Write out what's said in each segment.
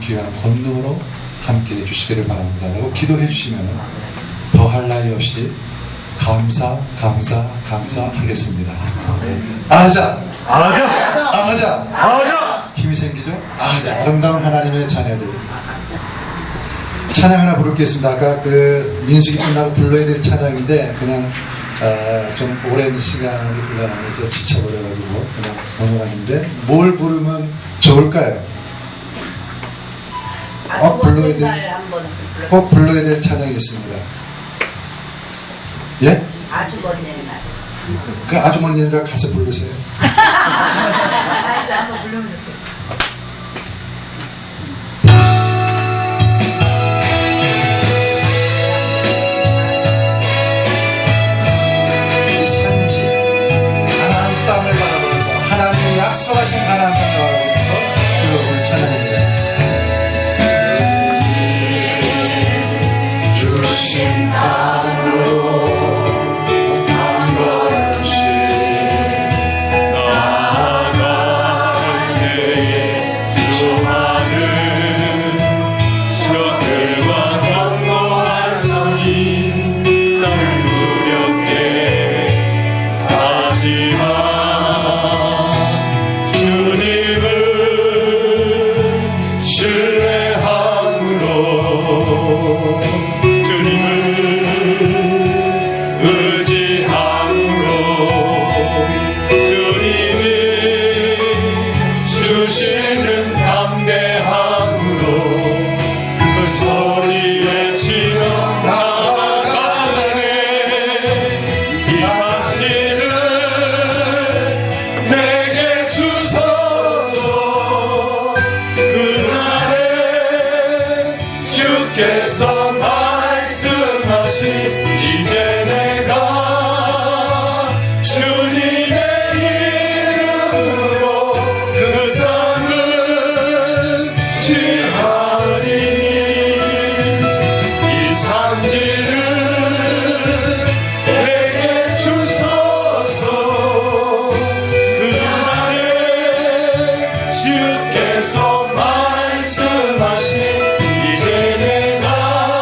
귀한 권능으로 함께 해주시기를 바랍니다. 라고 기도해 주시면 더할 나위 없이 감사하겠습니다. 아자! 아자! 아자! 아자! 힘이 생기죠? 아자! 아름다운 하나님의 자녀들. 찬양 하나 부르겠습니다. 아까 그 민숙이 끝나고 불러야 될 찬양인데 그냥 좀 오랜 시간에서 지쳐버려가지고 그냥 넘어갔는데 뭘 부르면 좋을까요? 꼭 불러야 될 찬양이 있습니다. 예? 아주 먼 옛날. 그 아주 먼 옛날 가서 부르세요. 아주 한번 부르면 좋겠다. 이 산지 가나안 땅을 바라보면서 하나님의 약속하신 가나안 땅을 바라보면서 불러보는 찬양입니다. 주신 땅으로 주께서 말씀하신 이제 내가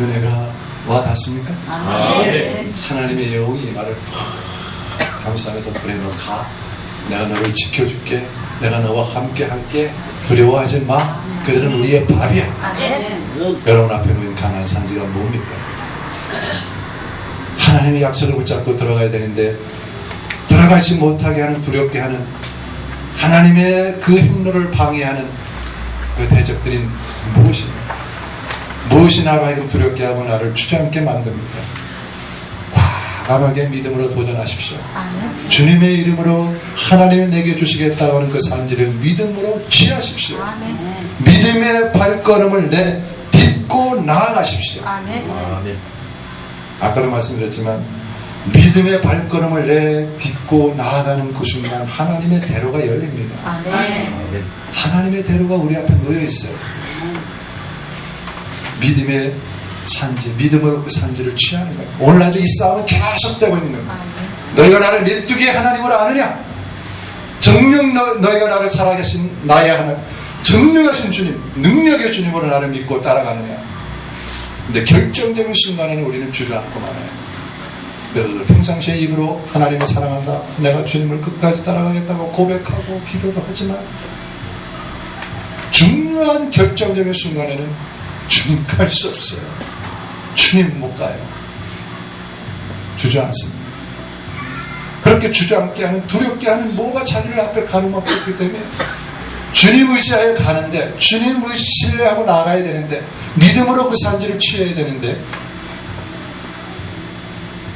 은혜가 와 닿습니까? 아멘. 하나님의 영이 나를 감싸면서 그래 너 가. 내가 너를 지켜줄게. 내가 너와 함께 할게. 두려워하지 마. 그들은 우리의 밥이야. 아멘. 여러분 앞에 놓인 가나안 산지가 뭡니까? 하나님의 약속을 붙잡고 들어가야 되는데 들어가지 못하게 하는, 두렵게 하는, 하나님의 그 행로를 방해하는 그 대적들인 무엇이 나로 하여금 두렵게 하고 나를 주저앉게 만듭니까? 과감하게 믿음으로 도전하십시오. 아멘. 주님의 이름으로 하나님이 내게 주시겠다고 하는 그 산지를 믿음으로 취하십시오. 아멘. 믿음의 발걸음을 딛고 나아가십시오. 아멘. 아까도 말씀드렸지만 믿음의 발걸음을 딛고 나아가는 그 순간 하나님의 대로가 열립니다. 아멘. 하나님의 대로가 우리 앞에 놓여 있어요. 믿음의 산지, 믿음으로 그 산지를 취하는 거예요. 오늘날도 이 싸움은 계속되고 있는 거예요. 아멘. 너희가 나를 메뚜기의 하나님으로 아느냐? 정녕 너희가 나를 살아계신 나의 하나님, 정령하신 주님, 능력의 주님으로 나를 믿고 따라가느냐? 근데 결정적인 순간에는 우리는 주저앉고 말아요. 늘 평상시에 입으로 하나님을 사랑한다, 내가 주님을 끝까지 따라가겠다고 고백하고 기도도 하지만 중요한 결정적인 순간에는 주님 갈 수 없어요. 주님 못 가요. 주저앉습니다. 그렇게 주저앉게 하는, 두렵게 하는 뭐가 자기를 앞에 가로막고 있기 때문에 주님 의지하여 가는데, 주님 의지 신뢰하고 나가야 되는데, 믿음으로 그 산지를 취해야 되는데,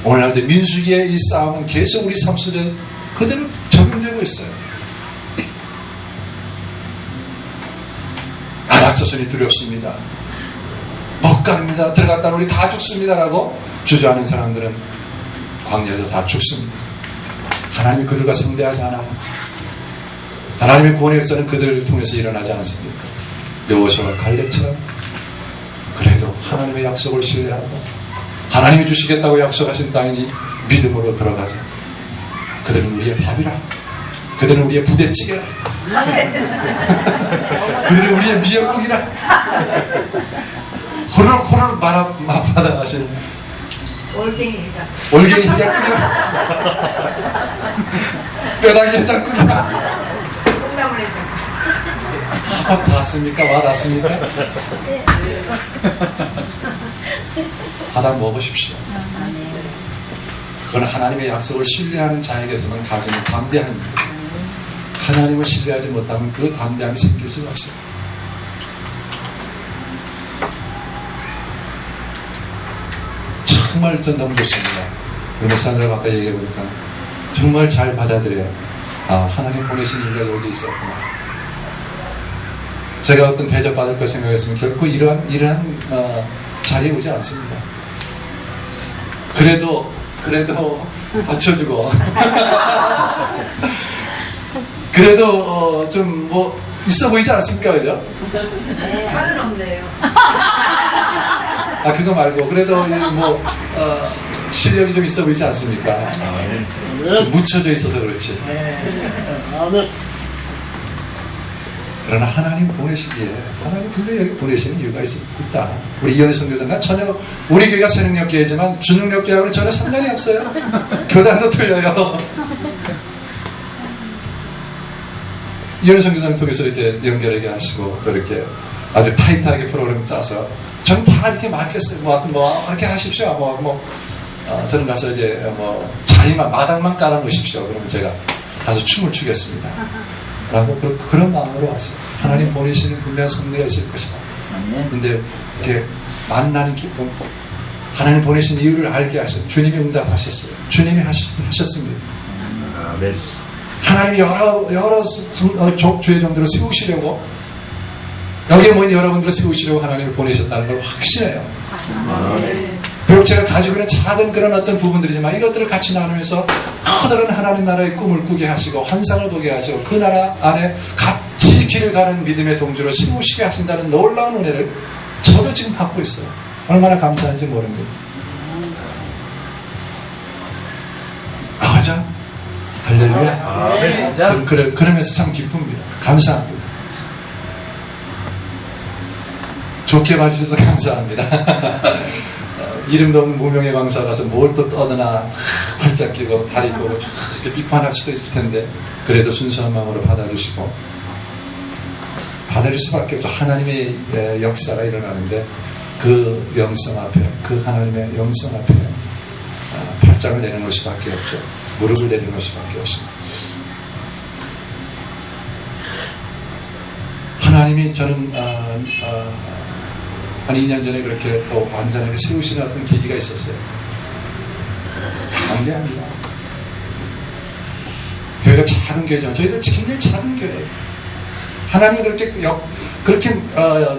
오늘날도 민수기의 이 싸움은 계속 우리 삶 속에 그대로 적용되고 있어요. 아낙자손이 두렵습니다. 못 갑니다. 들어갔다 우리 다 죽습니다라고 주저하는 사람들은 광야에서 다 죽습니다. 하나님이 그들과 상대하지 않아요. 하나님의 구원의 역사는 그들을 통해서 일어나지 않았습니까? 여호수아와 갈렙처럼 그래도 하나님의 약속을 신뢰하고 하나님이 주시겠다고 약속하신 땅이니 믿음으로 들어가자. 그들은 우리의 밥이라. 그들은 우리의 부대찌개라. 그들은 우리의 미역국이라. 호로호로 말아받아가신 올갱이 해장. 올갱이 해장국이라. 뼈다귀 해장국이라. 콩나물 해장. 닿습니까? 와 닿습니까? 받아 먹으십시오. 그건 하나님의 약속을 신뢰하는 자에게서만 가지는 담대함입니다. 하나님을 신뢰하지 못하면 그 담대함이 생길 수가 없어요. 정말 전 너무 좋습니다. 우리 목사님들 아까 얘기해보니까 정말 잘 받아들여요. 아, 하나님 보내신 이유가 여기 있었구나. 제가 어떤 대접받을 거 생각했으면 결코 이러한 자리에 오지 않습니다. 그래도 받쳐주고 그래도 좀 뭐 있어 보이지 않습니까? 그죠? 살은 없네요. 아, 그거 말고 그래도 뭐 실력이 좀 있어 보이지 않습니까? 좀 묻혀져 있어서 그렇지. 그러나 하나님 보내시기에, 하나님 분명히 여기 보내시는 이유가 있다. 우리 이현희 선교사가 전혀, 우리 교회가 새능력교회지만 주능력교회하고는 전혀 상관이 없어요. 교단도 틀려요. 이현희 선교사를 통해서 이렇게 연결하게 하시고, 또 이렇게 아주 타이트하게 프로그램 짜서, 저는 다 이렇게 맡겼어요. 뭐, 이렇게 하십시오. 저는 가서 이제 자리만, 마당만 깔아놓으십시오. 그러면 제가 가서 춤을 추겠습니다. 라고 그런 마음으로 왔어요. 하나님 보내시는 분명한 섭리가 있을 것이다. 근데 이렇게 만나는 기쁨, 하나님 보내신 이유를 알게 하셨어요. 주님이 응답하셨어요. 주님이 하셨습니다. 하나님이 여러 주의 종들을 세우시려고, 여기에 모인 여러분들을 세우시려고 하나님을 보내셨다는 걸 확신해요. 비록 제가 가지고 있는 작은 그런 어떤 부분들이지만 이것들을 같이 나누면서 커다란 하나님 나라의 꿈을 꾸게 하시고 환상을 보게 하시고 그 나라 안에 같이 길을 가는 믿음의 동지로 세우시게 하신다는 놀라운 은혜를 저도 지금 받고 있어요. 얼마나 감사한지 모릅니다. 가자. 할렐루야. 그러면서 참 기쁩니다. 감사합니다. 좋게 봐주셔서 감사합니다. 이름도 없는 무명의 강사 가서 뭘 또 떠드나 팔짝 끼고 다리 꼬고 이렇게 비판할 수도 있을 텐데 그래도 순수한 마음으로 받아주시고 받아줄 수밖에 없고 하나님의 역사가 일어나는데 그 영성 앞에 그 하나님의 영성 앞에 팔짱을 내려놓을 수밖에 없죠. 무릎을 내려놓을 수밖에 없습니다. 하나님이 저는 한 2년 전에 그렇게 또 완전하게 세우시는 어떤 계기가 있었어요. 강대합니다. 교회가 작은 교회죠. 저희들 굉장히 작은 교회예요. 하나님이 그렇게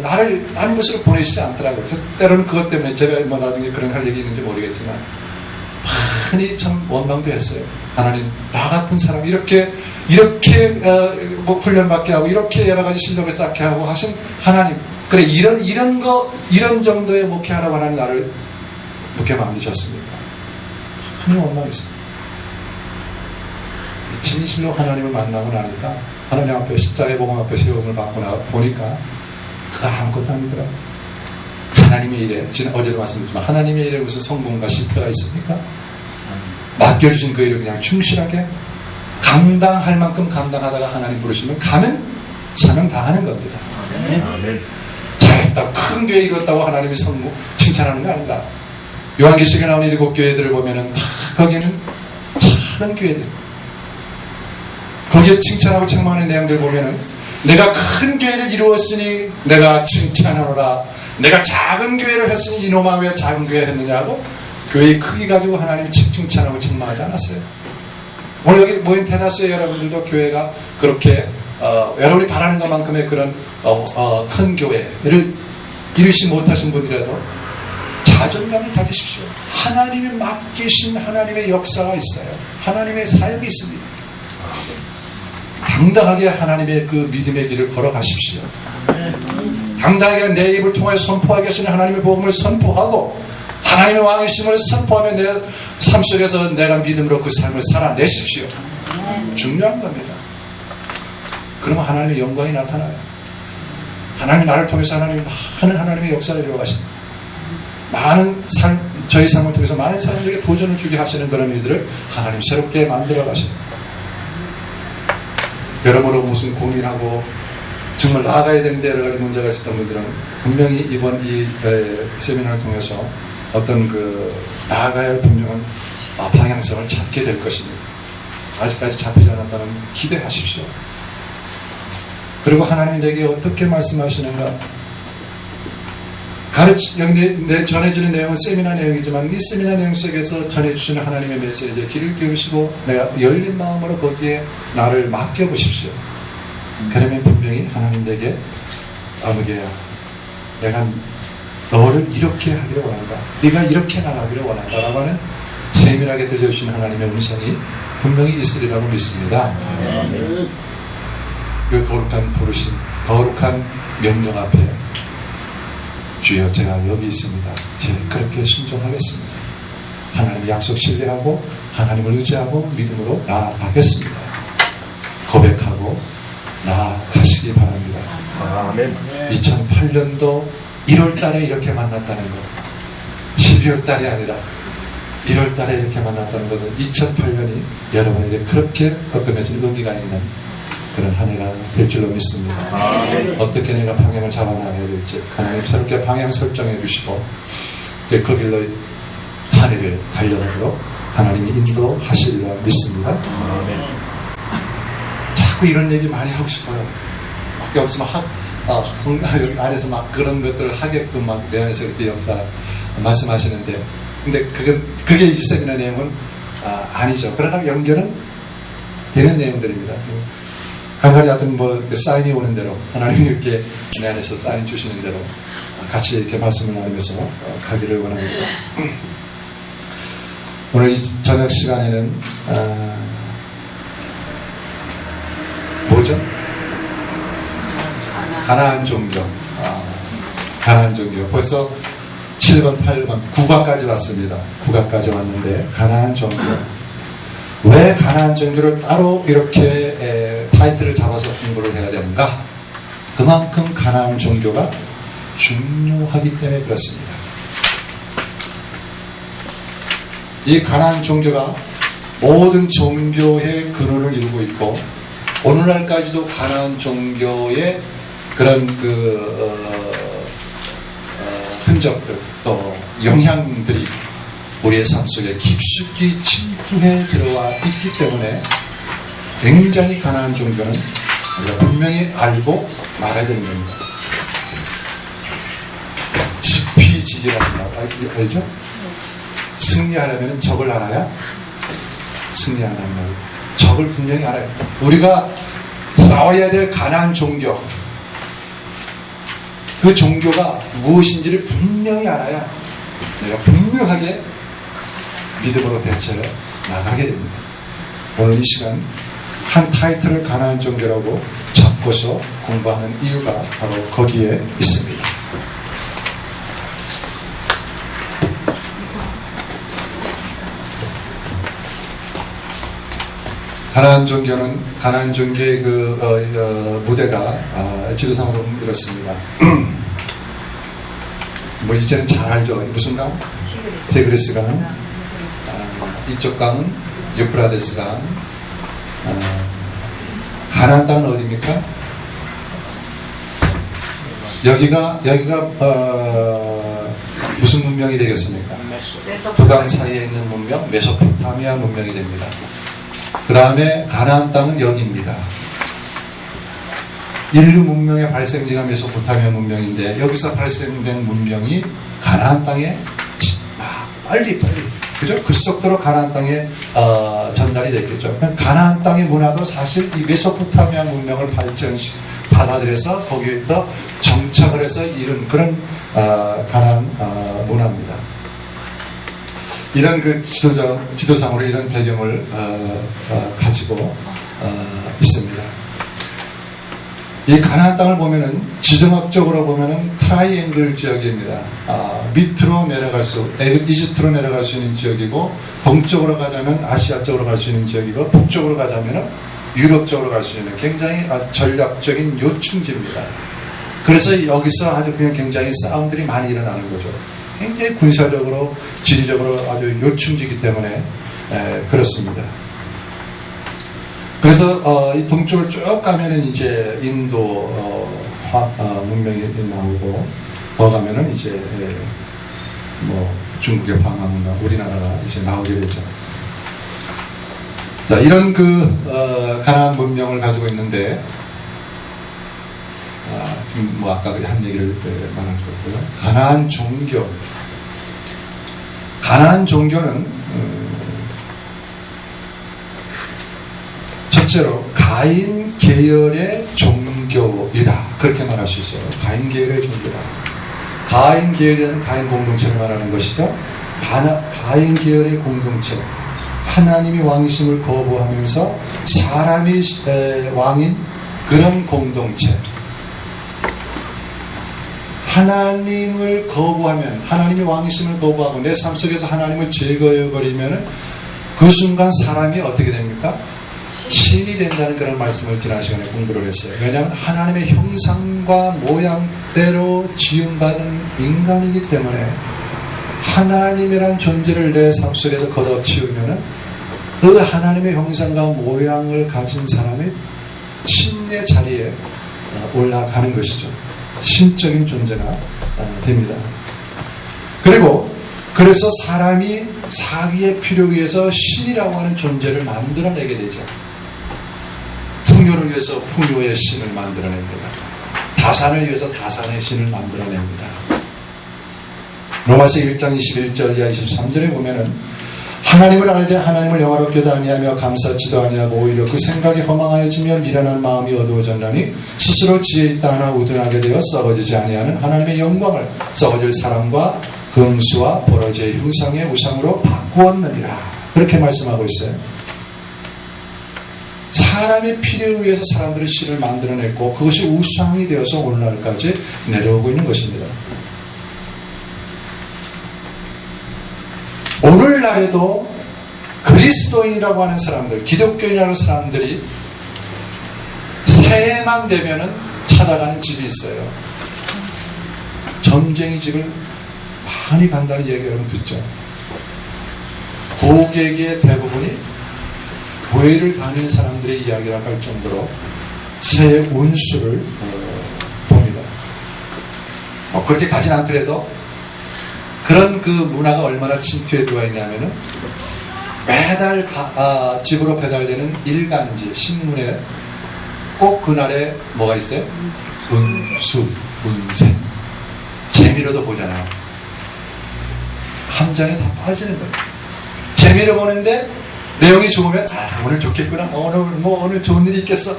나를 한 곳으로 보내시지 않더라고요. 그래서 때로는 그것 때문에 제가 뭐 나중에 그런 할 얘기 있는지 모르겠지만 많이 참 원망도 했어요. 하나님 나 같은 사람 이렇게 뭐 훈련받게 하고 이렇게 여러 가지 실력을 쌓게 하고 하신 하나님 그래 이런 정도의 목회하라고 하나님 나를 목회 만드셨습니까? 하나님 원망했습니다. 진실로 하나님을 만나고 나니까 하나님 앞에 십자가의 복음 앞에 세움을 받고 보니까 그거 아무것도 아니더라고요. 하나님의 일에 어제도 말씀드렸지만 하나님의 일에 무슨 성공과 실패가 있습니까? 맡겨주신 그 일을 그냥 충실하게 감당할 만큼 감당하다가 하나님 부르시면 가면 사명 다 하는 겁니다. 잘했다고 큰 교회 이뤘다고 하나님이 칭찬하는 거 아닙니다. 요한계시록에 나오는 7교회들을 보면은 다 거기는 작은 교회들 거기에 칭찬하고 책망하는 내용들 보면은 내가 큰 교회를 이루었으니 내가 칭찬하노라 내가 작은 교회를 했으니 이놈아 왜 작은 교회 했느냐고 교회의 크기 가지고 하나님이 칭찬하고 책망하지 않았어요. 오늘 여기 모인 대다수의 여러분들도 교회가 그렇게 여러분이 바라는 것만큼의 그런 큰 교회를 이루지 못하신 분이라도 자존감을 가지십시오. 하나님이 맡기신 하나님의 역사가 있어요. 하나님의 사역이 있습니다. 당당하게 하나님의 그 믿음의 길을 걸어가십시오. 당당하게 내 입을 통하여 선포하게 하시는 하나님의 복음을 선포하고 하나님의 왕이심을 선포하며 내 삶 속에서 내가 믿음으로 그 삶을 살아내십시오. 중요한 겁니다. 그러면 하나님의 영광이 나타나요. 하나님 나를 통해서 많은 하나님의 역사를 이루어가십니다. 많은 저희 삶을 통해서 많은 사람들에게 도전을 주게 하시는 그런 일들을 하나님 새롭게 만들어 가십니다. 여러모로 무슨 고민하고 정말 나아가야 되는데 여러 가지 문제가 있었던 분들은 분명히 이번 이 세미나를 통해서 어떤 나아가야 할 분명한 방향성을 잡게 될 것입니다. 아직까지 잡히지 않았다면 기대하십시오. 그리고 하나님이 내게 어떻게 말씀하시는가 여기 전해지는 내용은 세미나 내용이지만 이 세미나 내용 속에서 전해주시는 하나님의 메시지에 귀를 기울이시고 내가 열린 마음으로 거기에 나를 맡겨보십시오. 그러면 분명히 하나님 내게 아무개야 내가 너를 이렇게 하기를 원한다. 네가 이렇게 나가기를 원한다. 라고 하는 세밀하게 들려주시는 하나님의 음성이 분명히 있으리라고 믿습니다. 그 거룩한 부르심, 거룩한 명령 앞에 주여 제가 여기 있습니다. 제가 그렇게 순종하겠습니다. 하나님의 약속 신뢰하고 하나님을 의지하고 믿음으로 나아가겠습니다. 고백하고 나아가시기 바랍니다. 아멘. 2008년도 1월 달에 이렇게 만났다는 것 12월 달이 아니라 1월 달에 이렇게 만났다는 것은 2008년이 여러분에게 그렇게 어떤면서 의미가 있는 그런 한 해가 될 줄로 믿습니다. 어떻게 내가 방향을 잡아나가야 될지 하나님 새롭게 방향 설정해 주시고 그 길로 한 해를 달려가도록 하나님이 인도하시리라 믿습니다. 자꾸 이런 얘기 많이 하고 싶어요. 여기서 여기 안에서 막 그런 것들을 하게끔 막 내 안에서 이렇게 역사 말씀하시는데 근데 그게 이 세미나 내용은 아니죠. 그러나 연결은 되는 내용들입니다. 한 가지 하여튼 사인이 오는 대로 하나님이 이렇게 내 안에서 사인 주시는 대로 같이 이렇게 말씀을 나누면서 가기를 원합니다. 오늘 이 저녁 시간에는 뭐죠? 가나안 종교. 가나안 종교. 벌써 7번, 8번, 9과까지 왔습니다. 9과까지 왔는데 가나안 종교. 왜 가나안 종교를 따로 이렇게 타이틀을 잡아서 공부를 해야 되는가? 그만큼 가나안 종교가 중요하기 때문에 그렇습니다. 이 가나안 종교가 모든 종교의 근원을 이루고 있고 오늘날까지도 가나안 종교의 그런 흔적들 또 영향들이 우리의 삶 속에 깊숙이 침투해 들어와 있기 때문에 굉장히 가나안 종교는 우리가 분명히 알고 말아야 되는 겁니다. 지피지기라는 말 알죠? 승리하려면 적을 알아야 승리한다는 말. 적을 분명히 알아요. 우리가 싸워야 될 가나안 종교, 그 종교가 무엇인지를 분명히 알아야 내가 분명하게 믿음으로 대처해 나가게 됩니다. 오늘 이 시간 한 타이틀을 가나안 종교라고 잡고서 공부하는 이유가 바로 거기에 있습니다. 가나안 종교는 가나안 종교의 무대가 지도상으로 이렇습니다. 뭐 이제는 잘 알죠. 무슨 강? 티그리스 강. 이쪽 강은 유프라데스 강. 가나안 땅은 어디입니까? 여기가 무슨 문명이 되겠습니까? 두 강 사이에 있는 문명, 메소포타미아 문명이 됩니다. 그 다음에 가나안 땅은 여기입니다. 인류 문명의 발생지가 메소포타미아 문명인데 여기서 발생된 문명이 가나안 땅에 빨리 그죠? 급속도로 가나안 땅에 전달이 됐겠죠. 가나안 땅의 문화도 사실 이 메소포타미아 문명을 받아들여서 거기에서 정착을 해서 이룬 그런 가나안 문화입니다. 이런 지도상으로 이런 배경을 가지고 있습니다. 이 가나안 땅을 보면은 지정학적으로 보면은 트라이앵글 지역입니다. 밑으로 내려갈수록 이집트로 내려갈 수 있는 지역이고 동쪽으로 가자면 아시아 쪽으로 갈 수 있는 지역이고 북쪽으로 가자면은 유럽 쪽으로 갈 수 있는 굉장히 전략적인 요충지입니다. 그래서 여기서 아주 그냥 굉장히 싸움들이 많이 일어나는 거죠. 굉장히 군사적으로 지리적으로 아주 요충지이기 때문에 그렇습니다. 그래서 이 동쪽을 쭉 가면은 이제 인도 문명이 나오고 더 가면은 이제 뭐 중국의 황하문화 우리나라가 이제 나오게 되죠. 자, 이런 가나안 문명을 가지고 있는데 지금 뭐 아까 한 얘기를 말할 거고요. 가나안 종교는 첫째로 가인 계열의 종교이다. 그렇게 말할 수 있어요. 가인 계열의 종교다. 가인 계열은 가인 공동체를 말하는 것이죠. 가인 계열의 공동체. 하나님이 왕이심을 거부하면서 사람이 왕인 그런 공동체. 하나님을 거부하면, 하나님이 왕이심을 거부하고 내 삶 속에서 하나님을 제거해버리면 그 순간 사람이 어떻게 됩니까? 신이 된다는 그런 말씀을 지난 시간에 공부를 했어요. 왜냐하면 하나님의 형상과 모양대로 지음받은 인간이기 때문에 하나님이란 존재를 내 삶 속에서 걷어치우면 그 하나님의 형상과 모양을 가진 사람이 신의 자리에 올라가는 것이죠. 신적인 존재가 됩니다. 그래서 사람이 사기의 필요에 의해서 신이라고 하는 존재를 만들어내게 되죠. 풍요를 위해서 풍요의 신을 만들어냅니다. 다산을 위해서 다산의 신을 만들어냅니다. 로마서 1장 21절 이하 23절에 보면은 하나님을 알되 하나님을 영화롭게도 아니하며 감사치도 아니하고 오히려 그 생각이 허망하여지며 미련한 마음이 어두워졌나니 스스로 지혜 있다 하나 우둔하게 되어 썩어지지 아니하는 하나님의 영광을 썩어질 사람과 금수와 버러지의 형상의 우상으로 바꾸었느니라. 그렇게 말씀하고 있어요. 사람의 필요에 의해서 사람들이 신을 만들어냈고 그것이 우상이 되어서 오늘날까지 내려오고 있는 것입니다. 오늘날에도 그리스도인이라고 하는 사람들, 기독교인이라고 하는 사람들이 새해만 되면은 찾아가는 집이 있어요. 점쟁이 집을 많이 간다는 얘기 여러분 듣죠. 고객의 대부분이 교회를 다니는 사람들의 이야기라고 할 정도로 새해 운수를 봅니다. 그렇게 가진 않더라도 그런 그 문화가 얼마나 침투해 들어와 있냐면은 매달 집으로 배달되는 일간지 신문에 꼭 그날에 뭐가 있어요? 운수, 운세. 재미로도 보잖아요. 함장에 다 빠지는 거예요. 재미로 보는데 내용이 좋으면 오늘 좋겠구나. 오늘 좋은 일이 있겠어.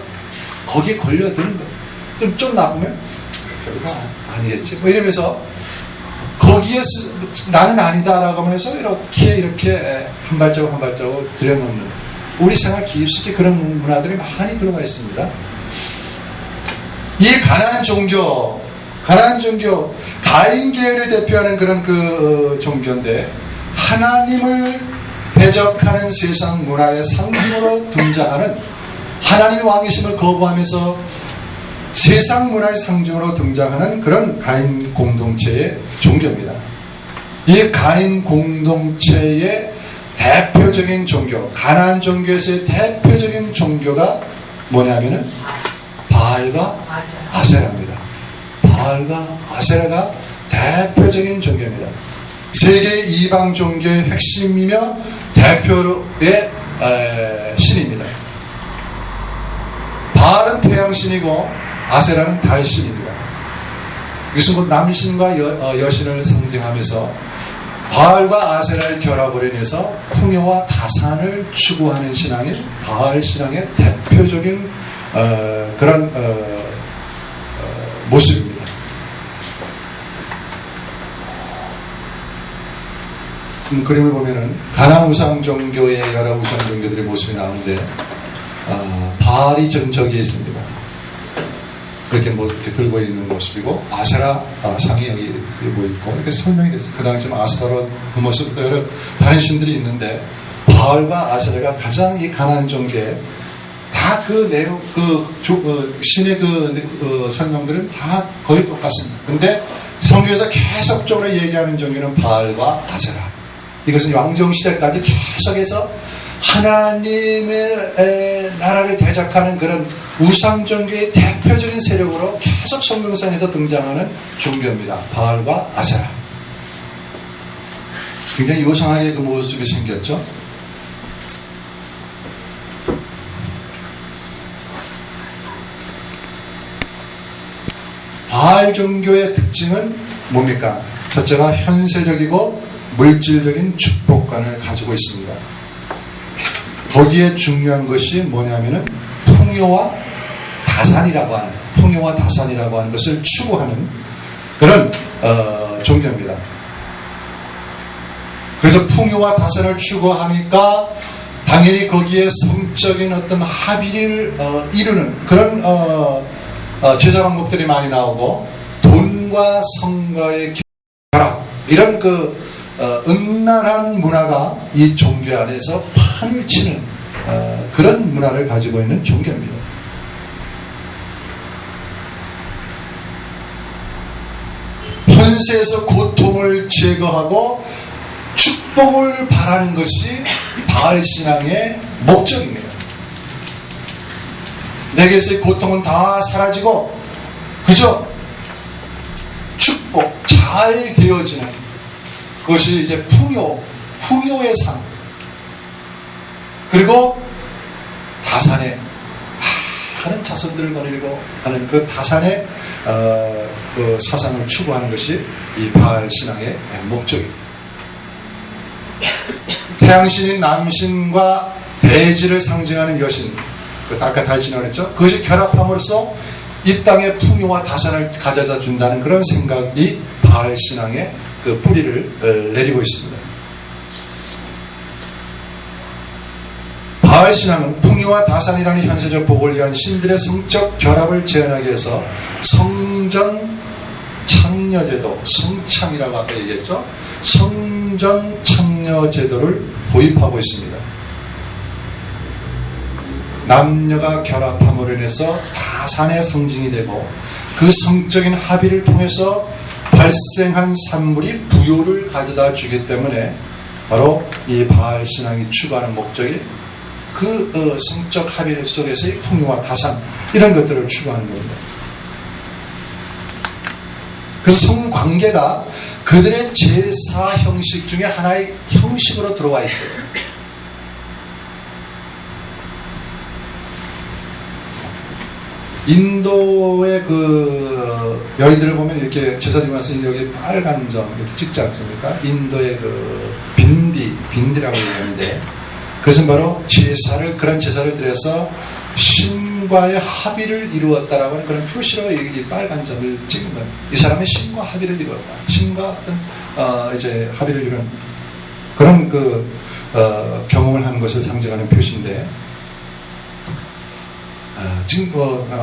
거기에 걸려드는 거예요. 좀 나쁘면 별거 아니겠지. 뭐 이러면서 거기에 나는 아니다라고 하면서 이렇게 한 발자국 들여놓는 우리 생활 깊숙이 그런 문화들이 많이 들어가 있습니다. 이 가나안 종교 가인 계열을 대표하는 그런 그 종교인데 하나님을 대적하는 세상 문화의 상징으로 등장하는 하나님의 왕이심을 거부하면서 세상 문화의 상징으로 등장하는 그런 가인 공동체의 종교입니다. 이 가인 공동체의 대표적인 종교, 가나안 종교에서의 대표적인 종교가 뭐냐면은 바알과 아세라입니다. 바알과 아세라가 대표적인 종교입니다. 세계 이방 종교의 핵심이며 대표의 신입니다. 바알은 태양신이고 아세라는 달신입니다. 이것은 곧 남신과 여신을 상징하면서 바알과 아세라의 결합으로 인해서 풍요와 다산을 추구하는 신앙이 바알 신앙의 대표적인 그런 모습입니다. 그림을 보면은 가나안 우상 종교의 여러 우상 종교들의 모습이 나오는데 바알이 전적에 있습니다. 이렇게 들고 있는 모습이고 아세라 상이 여기 들고 있고 이렇게 설명이 됐어요. 그 당시 아스타롯 그 모습부터 여러 다른 신들이 있는데 바알과 아세라가 가장 이 가나안 종교에 다 그 내용 신의 설명들은 다 거의 똑같습니다. 근데 성경에서 계속적으로 얘기하는 종교는 바알과 아세라. 이것은 왕정시대까지 계속해서 하나님의 나라를 대적하는 그런 우상종교의 대표적인 세력으로 계속 성경상에서 등장하는 종교입니다. 바알과 아세라. 굉장히 요상하게 그 모습이 생겼죠. 바알 종교의 특징은 뭡니까? 첫째가 현세적이고 물질적인 축복관을 가지고 있습니다. 거기에 중요한 것이 뭐냐면은 풍요와 다산이라고 하는 것을 추구하는 그런 종교입니다. 그래서 풍요와 다산을 추구하니까 당연히 거기에 성적인 어떤 합의를 이루는 그런 제사 방법들이 많이 나오고 돈과 성과의 결합 이런 음란한 문화가 이 종교 안에서 판을 치는 그런 문화를 가지고 있는 종교입니다. 현세에서 고통을 제거하고 축복을 바라는 것이 바알 신앙의 목적입니다. 내게서의 고통은 다 사라지고 그저 축복 잘 되어지는 그것이 이제 풍요의 삶. 그리고 다산의 많은 자손들을 거느리고 하는 그 다산의 그 사상을 추구하는 것이 이 바알 신앙의 목적입니다. 태양신인 남신과 대지를 상징하는 여신, 아까 달신이라고 했죠. 그것이 결합함으로써 이 땅의 풍요와 다산을 가져다 준다는 그런 생각이 바알 신앙의 그 뿌리를 내리고 있습니다. 바알 신앙은 풍요와 다산이라는 현세적 복을 위한 신들의 성적 결합을 제한하기 위해서 성전 창녀제도, 성창이라고 아까 얘기했죠. 성전 창녀제도를 도입하고 있습니다. 남녀가 결합함으로 인해서 다산의 상징이 되고 그 성적인 합의를 통해서 발생한 산물이 부요를 가져다 주기 때문에 바로 이 바알 신앙이 추구하는 목적이 그 성적 합의 속에서의 풍요와 다산 이런 것들을 추구하는 겁니다. 그래서 성관계가 그들의 제사 형식 중에 하나의 형식으로 들어와 있어요. 인도의 그 여인들을 보면 이렇게 제사 지고 나서 여기 빨간 점 이렇게 찍지 않습니까? 인도의 그 빈디라고 얘기하는데 그것은 바로 그런 제사를 드려서 신과의 합의를 이루었다라고 하는 그런 표시로 이 빨간 점을 찍은 거예요. 이 사람의 신과 합의를 이루었다. 신과 어떤 이제 합의를 이룬 그런 경험을 하는 것을 상징하는 표시인데. 지금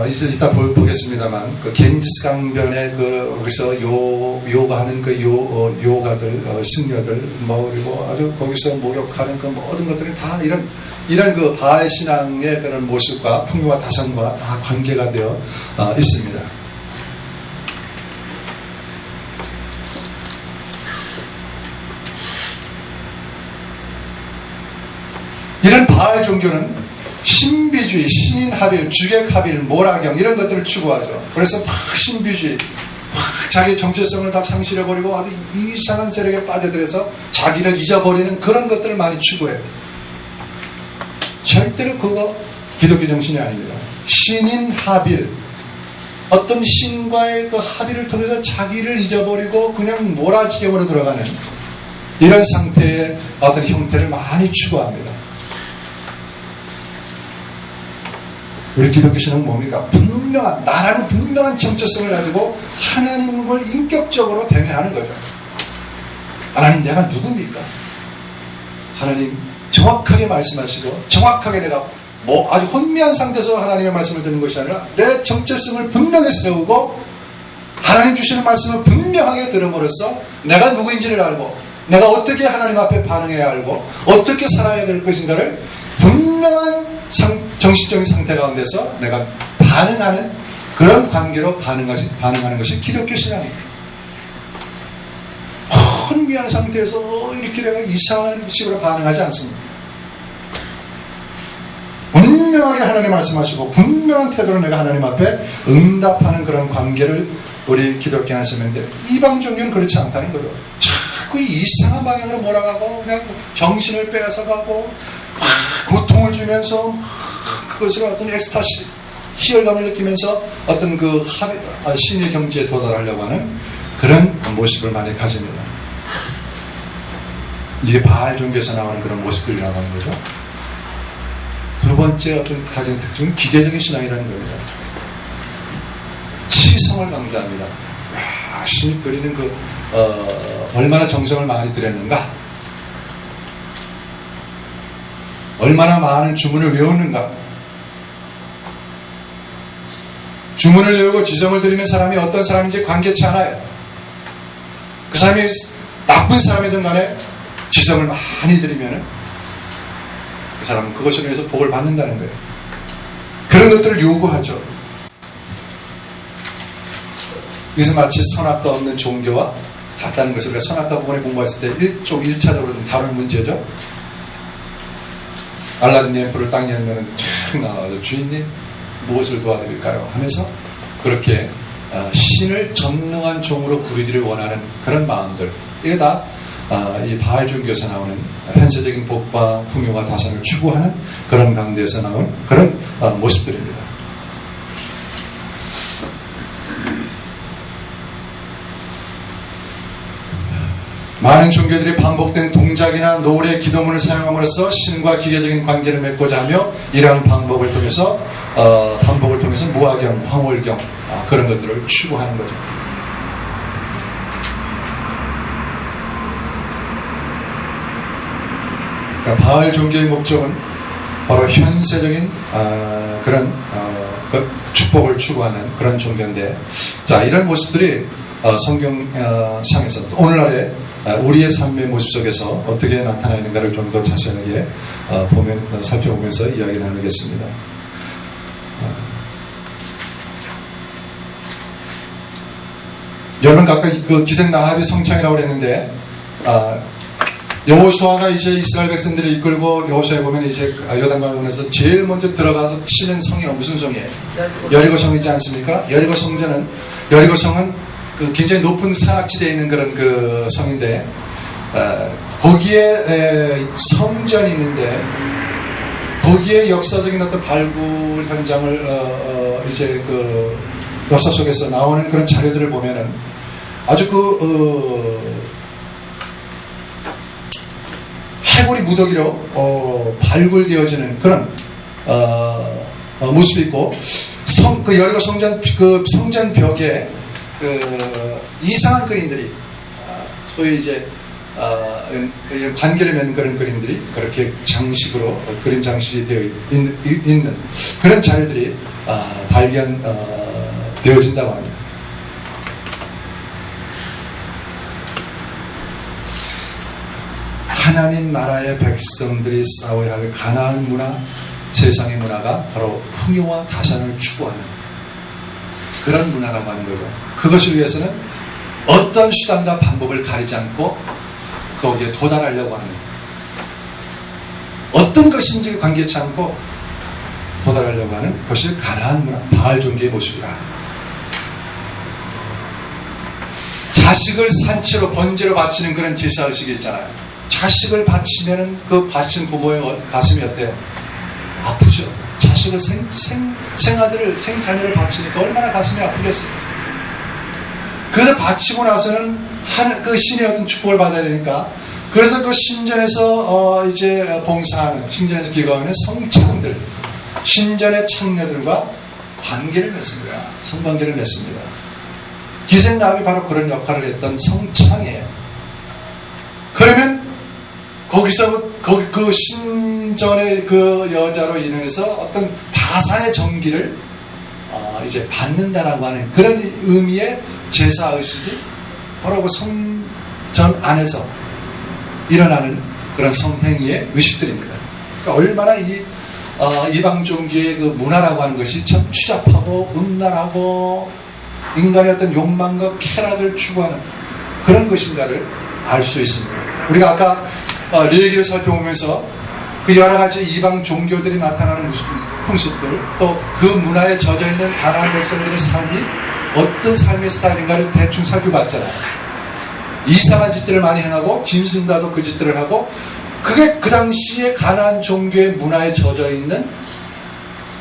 이제 이따 보겠습니다만 그 겐지스 강변에 거기서 요가하는 요가들 승려들 그리고 아주 거기서 목욕하는 그 모든 것들이 다 이런 그 바알 신앙의 그런 모습과 풍요와 다산과 다 관계가 되어 있습니다. 이런 바알 종교는 신비주의, 신인 합일, 주객 합일, 모라경 이런 것들을 추구하죠. 그래서 막 신비주의, 막 자기 정체성을 다 상실해버리고 아주 이상한 세력에 빠져들어서 자기를 잊어버리는 그런 것들을 많이 추구해요. 절대로 그거 기독교 정신이 아닙니다. 신인 합일, 어떤 신과의 그 합의를 통해서 자기를 잊어버리고 그냥 모라지경으로 들어가는 이런 상태의 어떤 형태를 많이 추구합니다. 우리 기독교 신앙은 뭡니까? 나라는 분명한 정체성을 가지고 하나님을 인격적으로 대면하는 거죠. 하나님 내가 누굽니까? 하나님 정확하게 말씀하시고 정확하게 내가 아주 혼미한 상태에서 하나님의 말씀을 듣는 것이 아니라 내 정체성을 분명히 세우고 하나님 주시는 말씀을 분명하게 들음으로써 내가 누구인지를 알고 내가 어떻게 하나님 앞에 반응해야 알고 어떻게 살아야 될 것인가를 분명한 정신적인 상태 가운데서 내가 반응하는 그런 관계로 반응하는 것이 기독교 신앙입니다. 혼미한 상태에서 이렇게 내가 이상한 식으로 반응하지 않습니다. 분명하게 하나님 말씀하시고 분명한 태도로 내가 하나님 앞에 응답하는 그런 관계를 우리 기독교 안에서 하는데 이방 종교는 그렇지 않다는 거죠. 자꾸 이상한 방향으로 몰아가고 그냥 정신을 빼앗아가고 고통을 주면서 그것을 어떤 엑스타시 희열감을 느끼면서 어떤 그 신의 경지에 도달하려고 하는 그런 모습을 많이 가집니다. 이게 바알 종교에서 나오는 그런 모습들이라고 하는 거죠. 두 번째 어떤 가진 특징은 기계적인 신앙이라는 겁니다. 치성을 강조합니다. 신이 드리는 얼마나 정성을 많이 들였는가, 얼마나 많은 주문을 외웠는가. 주문을 외우고 지성을 드리는 사람이 어떤 사람인지 관계치 않아요. 그 사람이 나쁜 사람이든 간에 지성을 많이 드리면 그 사람은 그것을 위해서 복을 받는다는 거예요. 그런 것들을 요구하죠. 그래서 마치 선악과 없는 종교와 같다는 것을 우리가 선악과 부분에 공부했을 때 1차적으로 다룬 문제죠. 알라딘 램프를 딱 열면 쫙 나와서 주인님 무엇을 도와드릴까요? 하면서 그렇게 신을 전능한 종으로 부르기를 원하는 그런 마음들, 이게 다 이 바알 종교에서 나오는 현세적인 복과 풍요와 다산을 추구하는 그런 가운데에서 나온 그런 모습들입니다. 많은 종교들이 반복된 동작이나 노래, 기도문을 사용함으로써 신과 기계적인 관계를 맺고자 하며 이러한 반복을 통해서 무화경, 황홀경 그런 것들을 추구하는 거죠. 그러니까 바알 종교의 목적은 바로 현세적인 그런 축복을 추구하는 그런 종교인데, 자, 이런 모습들이 성경상에서 오늘날의 우리의 삶의 모습 속에서 어떻게 나타나는가를 좀 더 자세하게 살펴보면서 이야기를 나누겠습니다. 여러분 아까 그 기생 라합이 성창이라고 그랬는데 여호수아가 이제 이스라엘 백성들을 이끌고 여호수아에 보면 이제 요단강변에서 제일 먼저 들어가서 치는 성이 무슨 성이에요? 여리고 성이지 않습니까? 여리고 성은 그 굉장히 높은 산악지대에 있는 그런 그 성인데 거기에 성전이 있는데 거기에 역사적인 어떤 발굴 현장을 이제 그 역사 속에서 나오는 그런 자료들을 보면은 아주 해골이 무더기로 발굴되어지는 그런 모습이 있고 그 여리고 성전 성전 벽에 이상한 그림들이 소위 이제 관계를 맺는 그런 그림들이 그렇게 장식으로 그림 장식이 되어 있는 그런 자료들이 발견되어진다고 합니다. 하나님 나라의 백성들이 싸워야 할 가나안 문화, 세상의 문화가 바로 풍요와 다산을 추구하는 그런 문화라고 하는 거죠. 그것을 위해서는 어떤 수단과 방법을 가리지 않고 거기에 도달하려고 하는 어떤 것인지 관계치 않고 도달하려고 하는 것이 가나안 문화, 바알 종교의 모습이라. 자식을 산채로 번제로 바치는 그런 제사의식이 있잖아요. 자식을 바치면은 그 바친 부모의 가슴이 어때요? 아프죠. 자식을 생아들을 생자녀를 바치니까 얼마나 가슴이 아프겠어요. 그래서 바치고 나서는 그 신의 어떤 축복을 받아야 되니까 그래서 그 신전에서 이제 봉사하는 신전에서 기거하는 성창들 신전의 창녀들과 관계를 맺습니다. 성관계를 맺습니다. 기생나합이 바로 그런 역할을 했던 성창이에요. 그러면 거기서 그 신전의 그 여자로 인해서 어떤 다산의 정기를 이제 받는다라고 하는 그런 의미의 제사의식이 바로 그 성전 안에서 일어나는 그런 성행위의 의식들입니다. 그러니까 얼마나 이방 종교의 그 문화라고 하는 것이 참 추잡하고 음란하고 인간의 어떤 욕망과 쾌락을 추구하는 그런 것인가를 알 수 있습니다. 우리가 아까 레위기를 살펴보면서 그 여러 가지 이방 종교들이 나타나는 풍습들 또 그 문화에 젖어있는 가나안 백성들의 삶이 어떤 삶의 스타일인가를 대충 살펴봤잖아요. 이상한 짓들을 많이 행하고 짐승과도 그 짓들을 하고 그게 그 당시에 가나안 종교의 문화에 젖어있는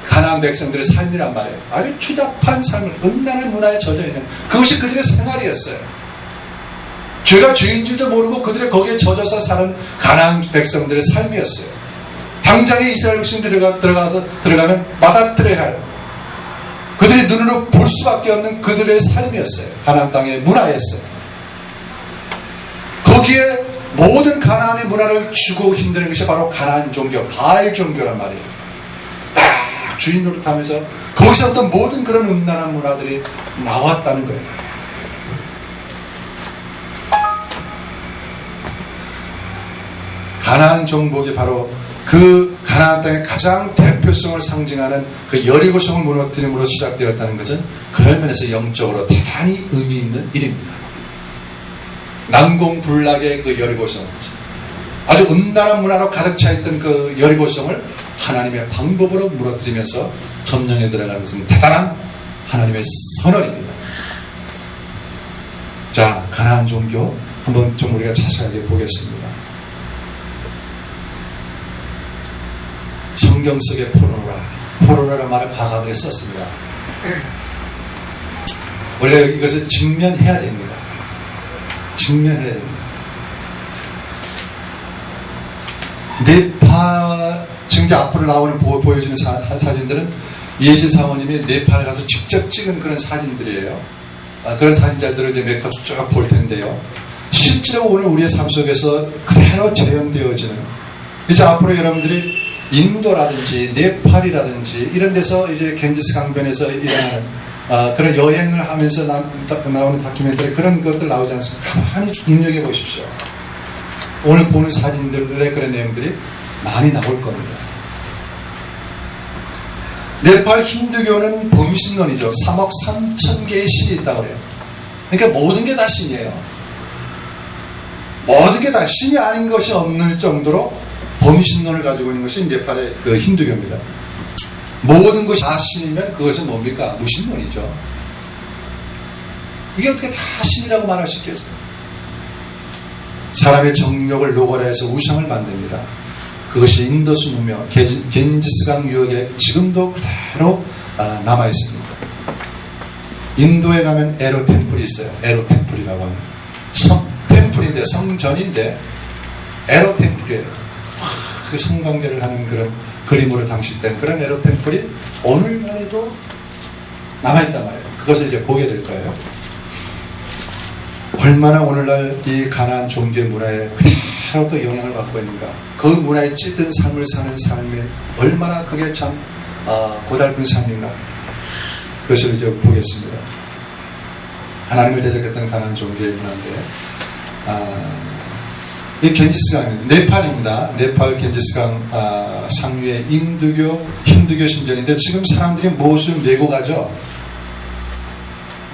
가나안 백성들의 삶이란 말이에요. 아주 추잡한 삶을 음란한 문화에 젖어있는 그것이 그들의 생활이었어요. 죄가 죄인 줄도 모르고 그들의 거기에 젖어서 사는 가나안 백성들의 삶이었어요. 당장에 이스라엘 백성들이 들어가면 맞아들여야 할 그들이 눈으로 볼 수밖에 없는 그들의 삶이었어요. 가나안 땅의 문화였어요. 거기에 모든 가나안의 문화를 주고 힘드는 것이 바로 가나안 종교, 바알 종교란 말이에요. 딱 주인 노릇하면서 거기서부터 모든 그런 음란한 문화들이 나왔다는 거예요. 가나안 정복이 바로 그 가나안 땅의 가장 대표성을 상징하는 그 여리고성을 무너뜨림으로 시작되었다는 것은 그런 면에서 영적으로 대단히 의미 있는 일입니다. 난공불락의 그 여리고성, 아주 음란한 문화로 가득 차 있던 그 여리고성을 하나님의 방법으로 무너뜨리면서 점령에 들어가는 것은 대단한 하나님의 선언입니다. 자, 가나안 종교 한번 좀 우리가 자세하게 보겠습니다. 성경 속의 포로라라는 말을 과감하게 썼습니다. 원래 이것을 직면해야 됩니다. 직면해야 됩니다. 네팔, 지금 이제 앞으로 나오는 보여주는 사진들은 이혜진 사모님이 네팔에 가서 직접 찍은 그런 사진들이에요. 그런 사진자들을 이제 몇 컷 쭉 볼 텐데요. 실제로 오늘 우리의 삶 속에서 그대로 재현되어지는 이제 앞으로 여러분들이 인도라든지 네팔이라든지 이런 데서 이제 겐지스 강변에서 일어나는 그런 여행을 하면서 나오는 다큐멘터리 그런 것들 나오지 않습니까? 가만히 눈여겨 보십시오. 오늘 보는 사진들의 그런 내용들이 많이 나올 겁니다. 네팔 힌두교는 범신론이죠. 3억 3천 개의 신이 있다고 그래요. 그러니까 모든 게 다 신이에요. 모든 게 다 신이 아닌 것이 없는 정도로 범신론을 가지고 있는 것이 네팔의 그 힌두교입니다. 모든 것이 다 신이면 그것은 뭡니까? 무신론이죠. 이게 어떻게 다 신이라고 말할 수 있겠어요? 사람의 정력을 노골화해서 우상을 만듭니다. 그것이 인더스 문명, 겐지스강 유역에 지금도 그대로 남아있습니다. 인도에 가면 에로 템플이 있어요. 에로 템플이라고 하는 템플인데 성전인데 에로 템플이에요. 그 성관계를 하는 그런 그림으로 장식된 그런 에로 템플이 오늘날에도 남아있단 말이에요. 그것을 이제 보게 될 거예요. 얼마나 오늘날 이 가나안 종교 문화에 그대로 또 영향을 받고 있는가. 그 문화에 찌든 삶을 사는 삶에 얼마나 그게 참 고달픈 삶인가. 그것을 이제 보겠습니다. 하나님을 대적했던 가나안 종교의 문화인데 이 겐지스강, 네팔입니다. 네팔 겐지스강 상류의 힌두교 신전인데 지금 사람들이 무엇을 메고 가죠?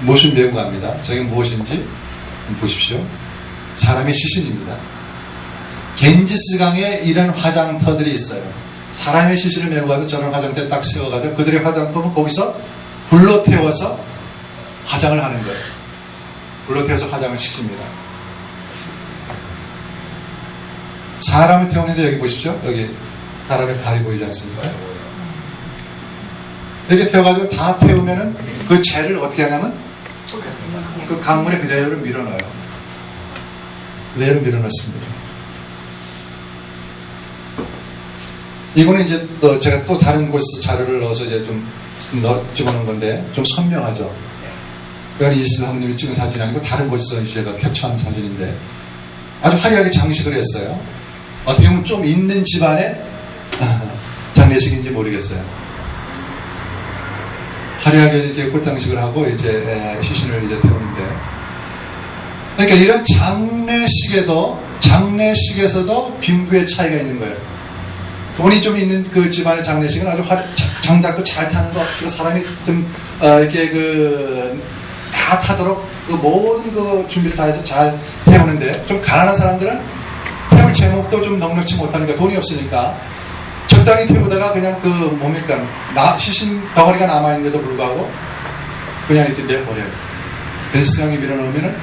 무엇을 메고 갑니다. 저게 무엇인지 보십시오. 사람의 시신입니다. 겐지스강에 이런 화장터들이 있어요. 사람의 시신을 메고 가서 저런 화장터에 딱 세워가지고 그들의 화장품은 거기서 불로 태워서 화장을 하는 거예요. 불로 태워서 화장을 시킵니다. 사람을 태우는데 여기 보십시오. 여기 사람의 발이 보이지 않습니까? 이렇게 태워가지고 다 태우면은 그 재를 어떻게 하냐면 그 강물에 그대로 밀어넣어요. 그대로 밀어넣습니다. 이거는 이제 제가 또 다른 곳에서 자료를 넣어서 이제 좀 집어넣은 건데 좀 선명하죠. 이건 이슬 사모님이 찍은 사진이 아니고 다른 곳에서 제가 캡처한 사진인데 아주 화려하게 장식을 했어요. 어떻게 보면 좀 있는 집안의 장례식인지 모르겠어요. 화려하게 이렇게 꽃장식을 하고 이제 시신을 이제 태우는데, 그러니까 이런 장례식에서도 빈부의 차이가 있는 거예요. 돈이 좀 있는 그 집안의 장례식은 아주 장작도 잘 타는 거, 그 사람이 좀 이렇게 다 타도록 그 모든 그 준비를 다 해서 잘 태우는데, 좀 가난한 사람들은 태울 제목도 좀 넉넉지 못하니까 돈이 없으니까 적당히 태우다가 그냥 그 뭡니까 시신 덩어리가 남아있는데도 불구하고 그냥 이렇게 내버려요. 벤스강에 밀어넣으면은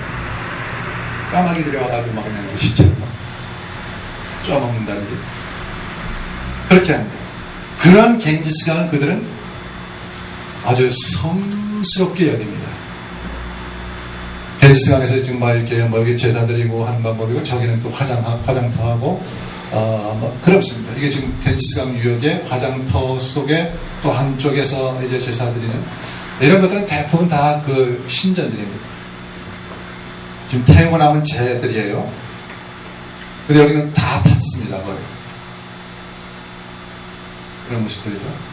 까마귀들이 와가지고 막 그냥 시체를 막 쪼아먹는다든지 그렇게 합니다. 그런 겐지스강을 그들은 아주 성스럽게 여깁니다. 겐지스강에서 지금 막 이렇게 뭐 여기 제사 드리고 하는 방법이고 저기는 또 화장터 하고 뭐 그렇습니다. 이게 지금 겐지스강 유역의 화장터 속에 또 한쪽에서 이제 제사 드리는 이런 것들은 대부분 다 그 신전들입니다. 지금 태우고 남은 재들이에요. 근데 여기는 다 탔습니다. 거의. 그런 모습들이죠.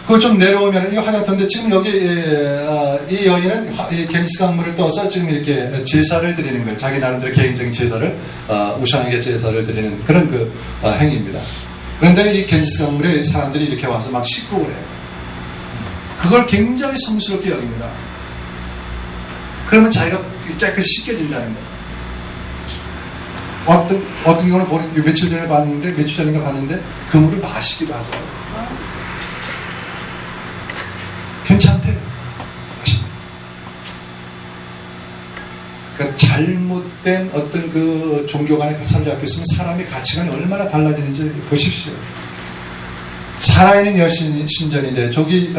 그거 좀 내려오면 이 화장터인데 지금 여기 이 여인은 이 겐지스강물을 떠서 지금 이렇게 제사를 드리는 거예요. 자기 나름대로 개인적인 제사를 우상에게 제사를 드리는 그런 그 행위입니다. 그런데 이 겐지스강물에 사람들이 이렇게 와서 막 씻고 그래요. 그걸 굉장히 성스럽게 여깁니다. 그러면 자기가 깨끗이 씻겨진다는 거예요. 어떤 경우는 며칠 전인가 봤는데 그 물을 마시기도 하고 괜찮대요. 그러니까 잘못된 어떤 그 종교 간의 사로잡혀 있으면 사람의 가치관이 얼마나 달라지는지 보십시오. 살아있는 여신 신전인데 저기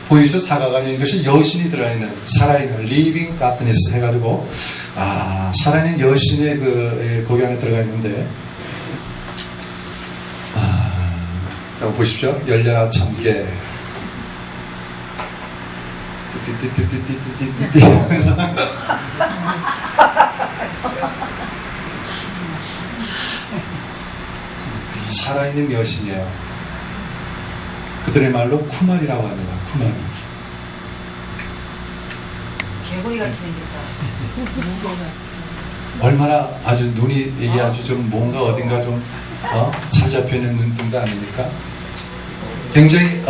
보이죠? 사각안에 있는 것이 여신이 들어있는 살아있는 리빙 가드니스 해가지고 살아있는 여신의 거기 안에 들어가 있는데 보십시오. 열려라 참깨 살아있는 여신이에요. 그들의 말로 쿠만이라고 합니다. 쿠만. 개구리같이 생겼다. 얼마나 아주 눈이 이게 아주 좀 뭔가 어딘가 좀 사로잡혀 있는 눈동자 아닙니까? 굉장히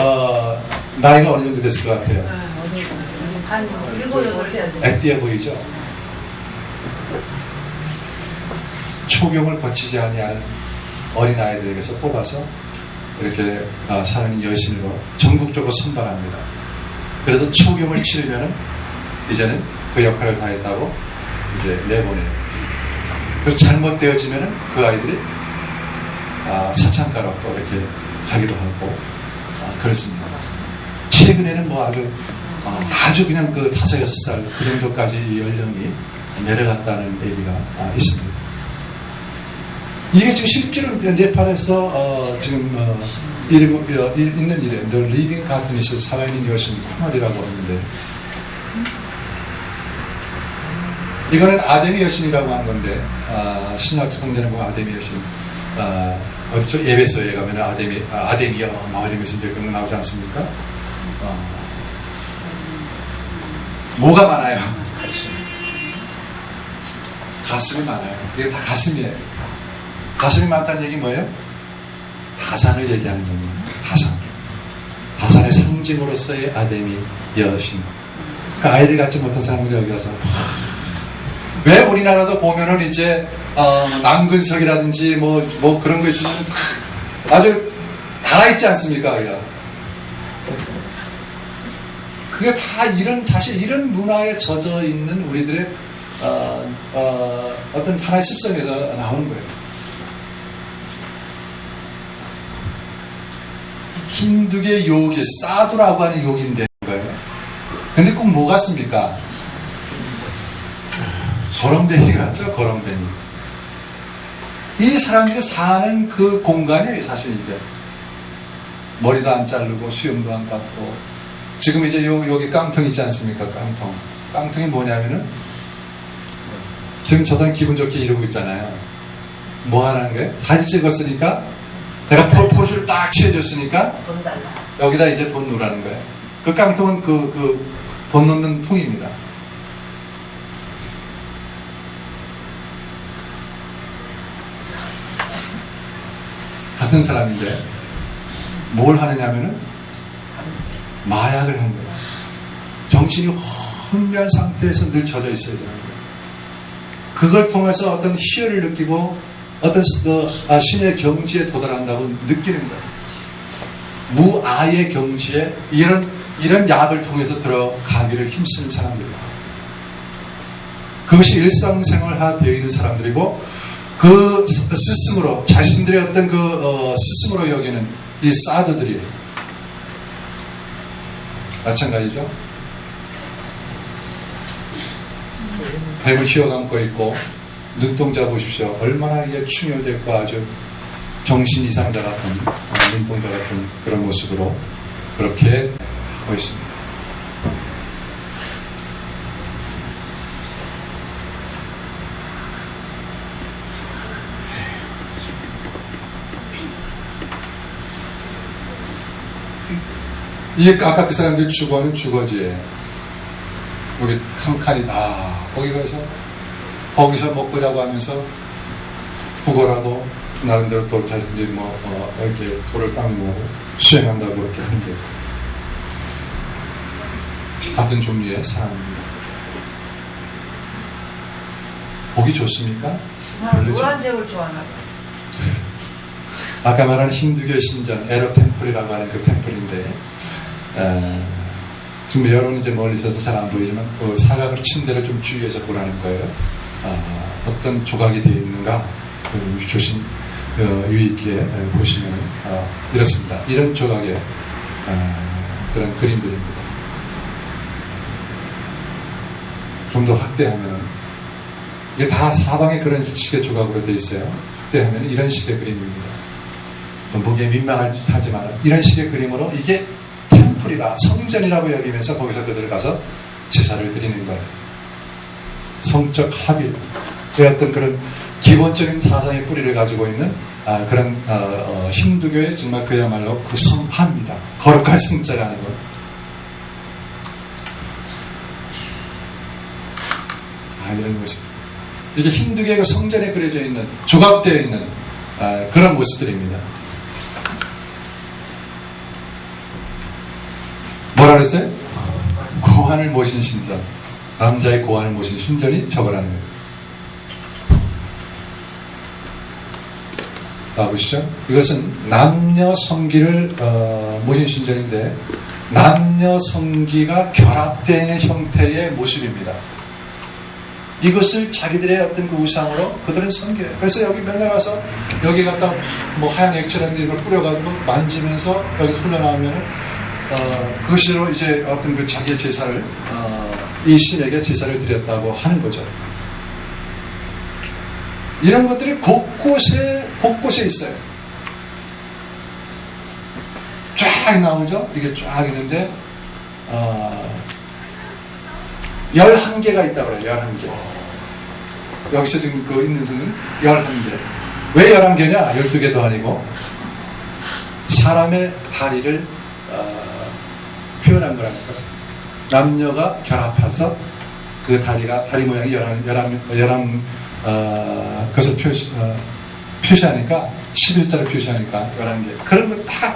나이가 어느 정도 됐을 것 같아요. 한 7, 8살 애띠해 보이죠? 초경을 거치지 아니하는 어린아이들에게서 뽑아서 이렇게 사는 여신으로 전국적으로 선발합니다. 그래서 초경을 치르면은 이제는 그 역할을 다했다고 이제 내보내요. 그래서 잘못되어지면은 그 아이들이 사창가로 또 이렇게 하기도 하고 그렇습니다. 최근에는 뭐 아주 그냥 그 5, 6살 그 정도까지 연령이 내려갔다는 얘기가 있습니다. 이게 지금 실제로 네팔에서 지금 있는 일에 The Living Goddess, 살아있는 여신 쿠마리라고 하는데, 이거는 아데미 여신이라고 하는 건데, 신약 성경에 보면 아데미 여신, 어디죠? 에베소에 가면 아데미여 막 이러면서 이제 그런 거 나오지 않습니까? 뭐가 많아요? 가슴이 많아요. 이게 다 가슴이에요. 가슴이 많다는 얘기 뭐예요? 다산을 얘기하는 겁니다. 다산의 상징으로서의 아데미 여신. 그러니까 아이를 갖지 못한 사람들이 여기 와서 왜 우리나라도 보면은 이제 남근석이라든지 뭐 그런 거 있으면 아주 달아있지 않습니까? 그게 다 사실 이런 문화에 젖어 있는 우리들의 어떤 하나의 습성에서 나오는 거예요. 힌두계 요기, 사두라고 하는 요기인데, 근데 꼭 뭐 같습니까? 거렁뱅이 같죠? 거렁뱅이. 이 사람들이 사는 그 공간이에요, 사실 이게. 머리도 안 자르고, 수염도 안 깎고. 지금 이제 여기 깡통 있지 않습니까? 깡통. 깡통이 뭐냐면은, 지금 저 사람 기분 좋게 이러고 있잖아요. 뭐 하라는 거예요? 다시 찍었으니까, 내가 포즈를 딱 취해줬으니까, 돈 달라. 여기다 이제 돈 넣으라는 거예요. 그 깡통은 돈 넣는 통입니다. 같은 사람인데, 뭘 하느냐면은, 마약을 한 거예요. 정신이 혼미한 상태에서 늘 젖어 있어야 되는 거예요. 그걸 통해서 어떤 희열을 느끼고, 어떤 신의 경지에 도달한다고 느끼는 거예요. 무아의 경지에 이런 약을 통해서 들어가기를 힘쓰는 사람들이에요. 그것이 일상생활화 되어 있는 사람들이고, 그 스승으로, 자신들의 어떤 스승으로 여기는 이 사드들이 마찬가지죠. 뱀을 휘어감고 있고, 눈동자 보십시오. 얼마나 이게 충혈됐고 아주 정신 이상자 같은, 눈동자 같은 그런 모습으로 그렇게 보였습니다. 이게 아까 그 사람들 주거는 주거지예요. 여기 한 칸이 다 거기 가서 거기서 먹고 자고 하면서 구걸하고 나름대로 또 자신들이 이렇게 돌을 닦고 수행한다고 그렇게 하는 거죠. 같은 종류의 사람입니다. 보기 좋습니까? 노란색을 좋아하나 봐. 아까 말한 힌두교 신전 에러 템플이라고 하는 그 템플인데, 지금 여러분 이제 멀리 있어서 잘 안 보이지만 그 사각을 친 데를 좀 주의해서 보라는 거예요. 어떤 조각이 되어 있는가 조심 유의 있게 보시면 이렇습니다. 이런 조각의 그런 그림들입니다. 좀 더 확대하면 이게 다 사방에 그런 식의 조각으로 되어 있어요. 확대하면 이런 식의 그림입니다. 보기에 민망하지만 이런 식의 그림으로 이게 템플이라 성전이라고 여기면서 거기서 그들 가서 제사를 드리는 거예요. 성적 합일, 어떤 그런 기본적인 사상의 뿌리를 가지고 있는 그런 힌두교의 정말 그야말로 그 성화입니다. 거룩할 성자라는 것. 이런 모습. 이게 힌두교의 그 성전에 그려져 있는 조각되어 있는 그런 모습들입니다. 뭐라 그랬어요? 고환을 모신 신전, 남자의 고환을 모신 신전이 저거라는 거예요. 봐보시죠. 이것은 남녀 성기를 모신 신전인데 남녀 성기가 결합되어 있는 형태의 모습입니다. 이것을 자기들의 어떤 그 우상으로 그들은 섬겨요. 그래서 여기 맨날 와서 여기 갖다 뭐 하얀 액체라는 이걸 뿌려가지고 만지면서 여기서 흘러나오면은 그것으로 이제 어떤 그 자기의 제사를 이 신에게 제사를 드렸다고 하는 거죠. 이런 것들이 곳곳에 있어요. 쫙 나오죠? 이게 쫙 있는데 11개가 있다고 그래요. 11개. 여기서 지금 그 있는 수는 11개. 왜 11개냐? 12개도 아니고 사람의 다리를 표현한 거라니까. 남녀가 결합해서 그 다리 모양이 11 그것을 표시하니까 11자를 표시하니까 11개. 그런 거 다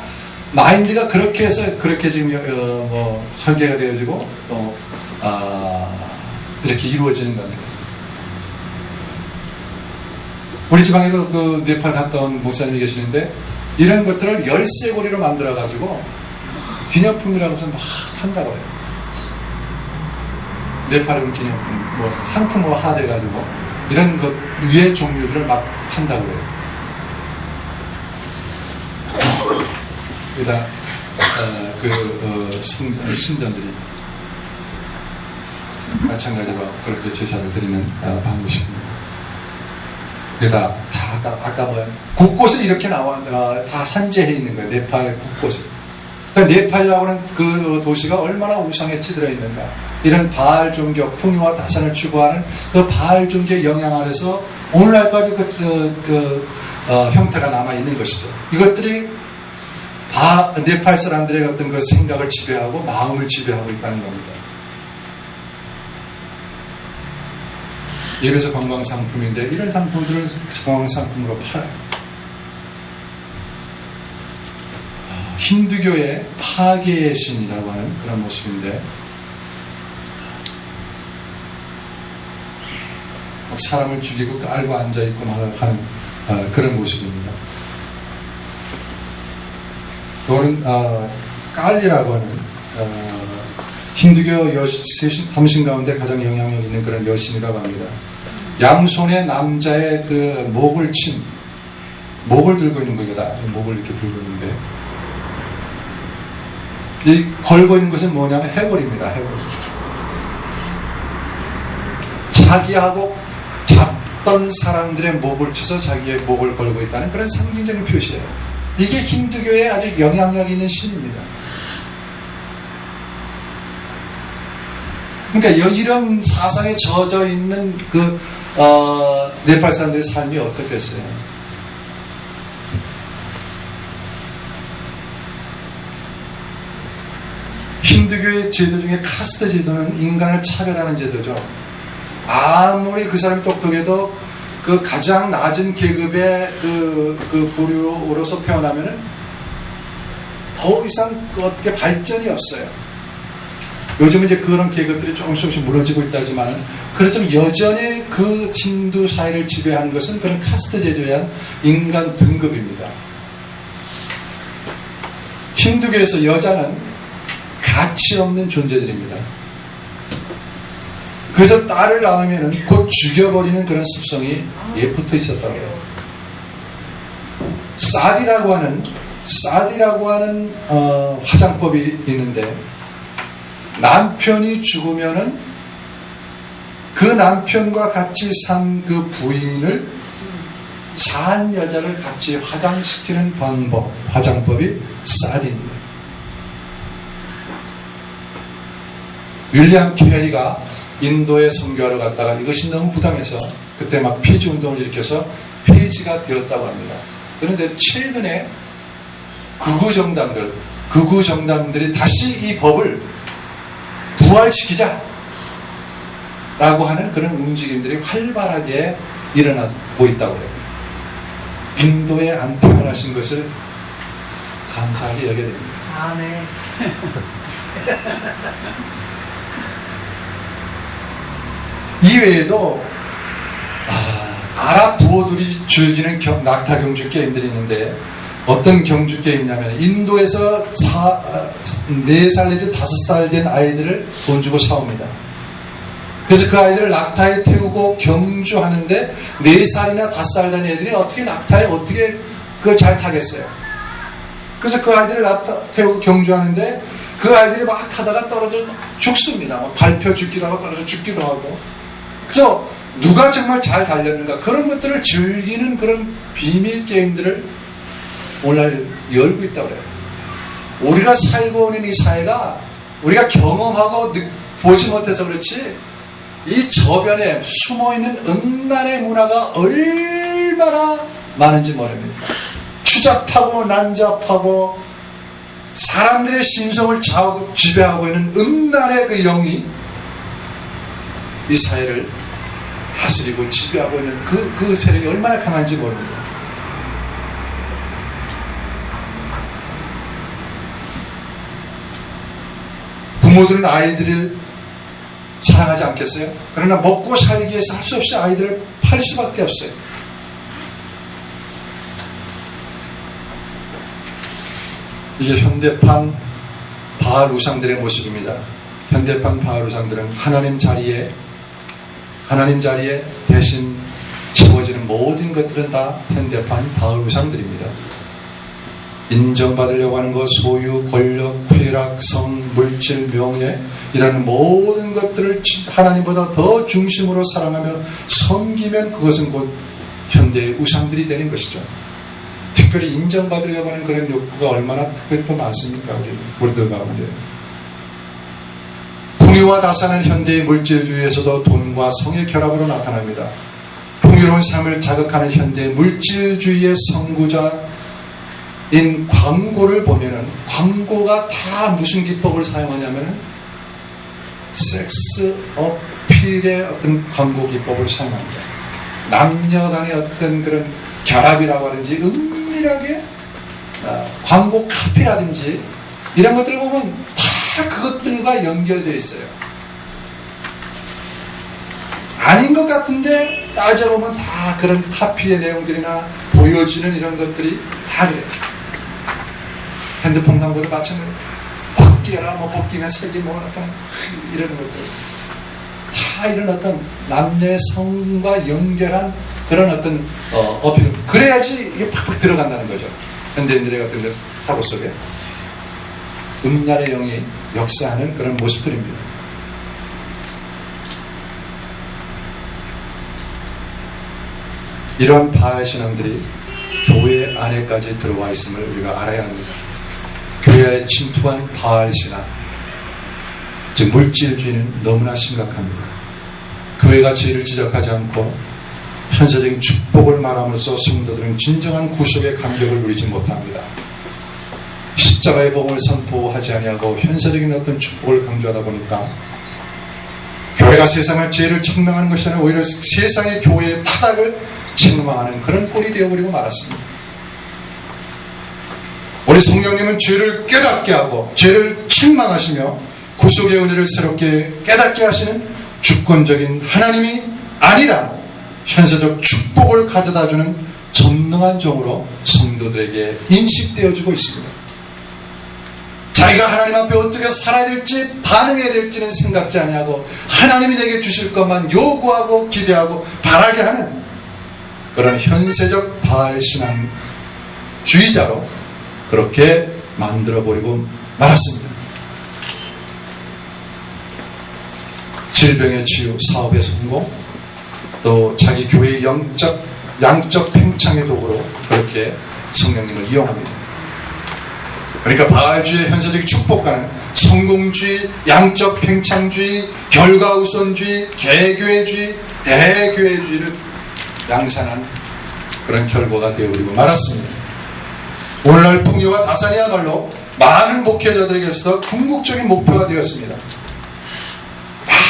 마인드가 그렇게 해서 그렇게 지금 뭐 설계가 되어지고 또 이렇게 이루어지는 겁니다. 우리 지방에도 그 네팔 갔다 온 목사님이 계시는데 이런 것들을 열쇠고리로 만들어 가지고 기념품이라고 해서 막 판다고 해요. 네팔에 온 기념품, 뭐 상품으로 하돼 가지고 이런 것 위의 종류들을 막 판다고 해요. 그다 신전들이 마찬가지로 그렇게 제사를 드리는 방식입니다. 그다 아까 뭐야 곳곳에 이렇게 나와 다 산재해 있는 거예요. 네팔 곳곳에. 그러니까 네팔이라고 하는 그 도시가 얼마나 우상에 찌들어 있는가. 이런 바알 종교, 풍요와 다산을 추구하는 그 바알 종교의 영향 아래서 오늘날까지 형태가 남아 있는 것이죠. 이것들이 네팔 사람들의 어떤 그 생각을 지배하고 마음을 지배하고 있다는 겁니다. 예배소 관광상품인데 이런 상품들을 관광상품으로 팔아요. 힌두교의 파괴의 신이라고 하는 그런 모습인데 사람을 죽이고 깔고 앉아있고 하는 그런 모습입니다. 또는 깔리라고 하는 힌두교 삼신 가운데 가장 영향력 있는 그런 여신이라고 합니다. 양손에 남자의 그 목을 들고 있는 거다. 목을 이렇게 들고 있는데 이 걸고 있는 것은 뭐냐면 해골입니다. 해골. 자기하고 잡던 사람들의 목을 쳐서 자기의 목을 걸고 있다는 그런 상징적인 표시예요. 이게 힌두교의 아주 영향력 있는 신입니다. 그러니까 이런 사상에 젖어 있는 네팔 사람들의 삶이 어떻겠어요? 힌두교의 제도 중에 카스트 제도는 인간을 차별하는 제도죠. 아무리 그 사람이 똑똑해도 그 가장 낮은 계급의 그 부류로서 태어나면은 더 이상 어떻게 발전이 없어요. 요즘은 이제 그런 계급들이 조금씩 무너지고 있다지만 그렇지만 여전히 그 힌두 사회를 지배하는 것은 그런 카스트 제도에 의한 인간 등급입니다. 힌두교에서 여자는 가치 없는 존재들입니다. 그래서 딸을 낳으면 곧 죽여버리는 그런 습성이 붙어 있었다고 해요. 사디라고 하는 화장법이 있는데 남편이 죽으면은 그 남편과 같이 산 그 부인을 산 여자를 같이 화장시키는 화장법이 사디입니다. 윌리엄 캐리가 인도에 선교하러 갔다가 이것이 너무 부당해서 그때 막 폐지 운동을 일으켜서 폐지가 되었다고 합니다. 그런데 최근에 극우 정당들이 다시 이 법을 부활시키자 라고 하는 그런 움직임들이 활발하게 일어나고 있다고 해요. 인도에 안 태어나신 것을 감사하게 여겨야 됩니다. 아, 네. 이외에도 아랍 부호들이 즐기는 낙타 경주 게임들이 있는데 어떤 경주 게임이냐면 인도에서 4살 내지 5살 된 아이들을 돈 주고 사옵니다. 그래서 그 아이들을 낙타에 태우고 경주하는데 4살이나 5살 된 애들이 어떻게 낙타에 어떻게 그걸 잘 타겠어요. 그래서 그 아이들을 낙타 태우고 경주하는데 그 아이들이 막 타다가 떨어져 죽습니다. 밟혀 죽기도 하고 떨어져 죽기도 하고. 그래서 누가 정말 잘 달렸는가 그런 것들을 즐기는 그런 비밀 게임들을 오늘 열고 있다고 그래요. 우리가 살고 있는 이 사회가 우리가 경험하고 보지 못해서 그렇지 이 저변에 숨어있는 음란의 문화가 얼마나 많은지 모릅니다. 추잡하고 난잡하고 사람들의 심성을 지배하고 있는 음란의 그 영이 이 사회를 다스리고 지배하고 있는 그 세력이 얼마나 강한지 모릅니다. 부모들은 아이들을 사랑하지 않겠어요? 그러나 먹고 살기 위해서 할 수 없이 아이들을 팔 수밖에 없어요. 이게 현대판 바알 우상들의 모습입니다. 현대판 바알 우상들은 하나님 자리에 대신 채워지는 모든 것들은 다 현대판 바알 우상들입니다. 인정받으려고 하는 것, 소유, 권력, 쾌락, 성, 물질, 명예 이라는 모든 것들을 하나님보다 더 중심으로 사랑하며 섬기면 그것은 곧 현대의 우상들이 되는 것이죠. 특별히 인정받으려고 하는 그런 욕구가 얼마나 특별히 더 많습니까? 우리들 가운데. 풍요와 다산한 현대의 물질주의에서도 돈과 성의 결합으로 나타납니다. 풍요로운 삶을 자극하는 현대의 물질주의의 선구자인 광고를 보면은 광고가 다 무슨 기법을 사용하냐면은 섹스 어필의 어떤 광고 기법을 사용합니다. 남녀 간의 어떤 그런 결합이라고 하든지 은밀하게 광고 카피라든지 이런 것들을 보면 다 그것들과 연결되어 있어요. 아닌 것 같은데 따져보면 다 그런 카피의 내용들이나 보여지는 이런 것들이 다 그래요. 핸드폰 광고도 마찬가지로 벗기라 벗기면 색이 어떤 이런 것들 다 이런 어떤 남녀의 성과 연결한 그런 어떤 어필 그래야지 이게 팍팍 들어간다는 거죠. 현대인들의 어떤 사고 속에 음란의 영이 역사하는 그런 모습들입니다. 이러한 바알 신앙들이 교회 안에까지 들어와 있음을 우리가 알아야 합니다. 교회에 침투한 바알 신앙, 즉 물질주의는 너무나 심각합니다. 교회가 죄를 지적하지 않고 현세적인 축복을 말함으로써 성도들은 진정한 구속의 감격을 누리지 못합니다. 십자가의 복음을 선포하지 아니하고 현세적인 어떤 축복을 강조하다 보니까 교회가 세상을 죄를 책망하는 것이 아니라 오히려 세상의 교회의 타락을 책망하는 그런 꼴이 되어버리고 말았습니다. 우리 성령님은 죄를 깨닫게 하고 죄를 책망하시며 구속의 은혜를 새롭게 깨닫게 하시는 주권적인 하나님이 아니라 현세적 축복을 가져다주는 전능한 종으로 성도들에게 인식되어지고 있습니다. 자기가 하나님 앞에 어떻게 살아야 될지 반응해야 될지는 생각지 아니하고 하나님이 내게 주실 것만 요구하고 기대하고 바라게 하는 그런 현세적 바알 신앙주의자로 그렇게 만들어버리고 말았습니다. 질병의 치유, 사업의 성공, 또 자기 교회의 양적 팽창의 도구로 그렇게 성령님을 이용합니다. 그러니까 바알주의 현세적 축복과는 성공주의, 양적 팽창주의, 결과우선주의, 개교회주의, 대교회주의를 양산한 그런 결과가 되어버리고 말았습니다. 오늘날 풍요와 다산이야말로 많은 목회자들에게서 궁극적인 목표가 되었습니다.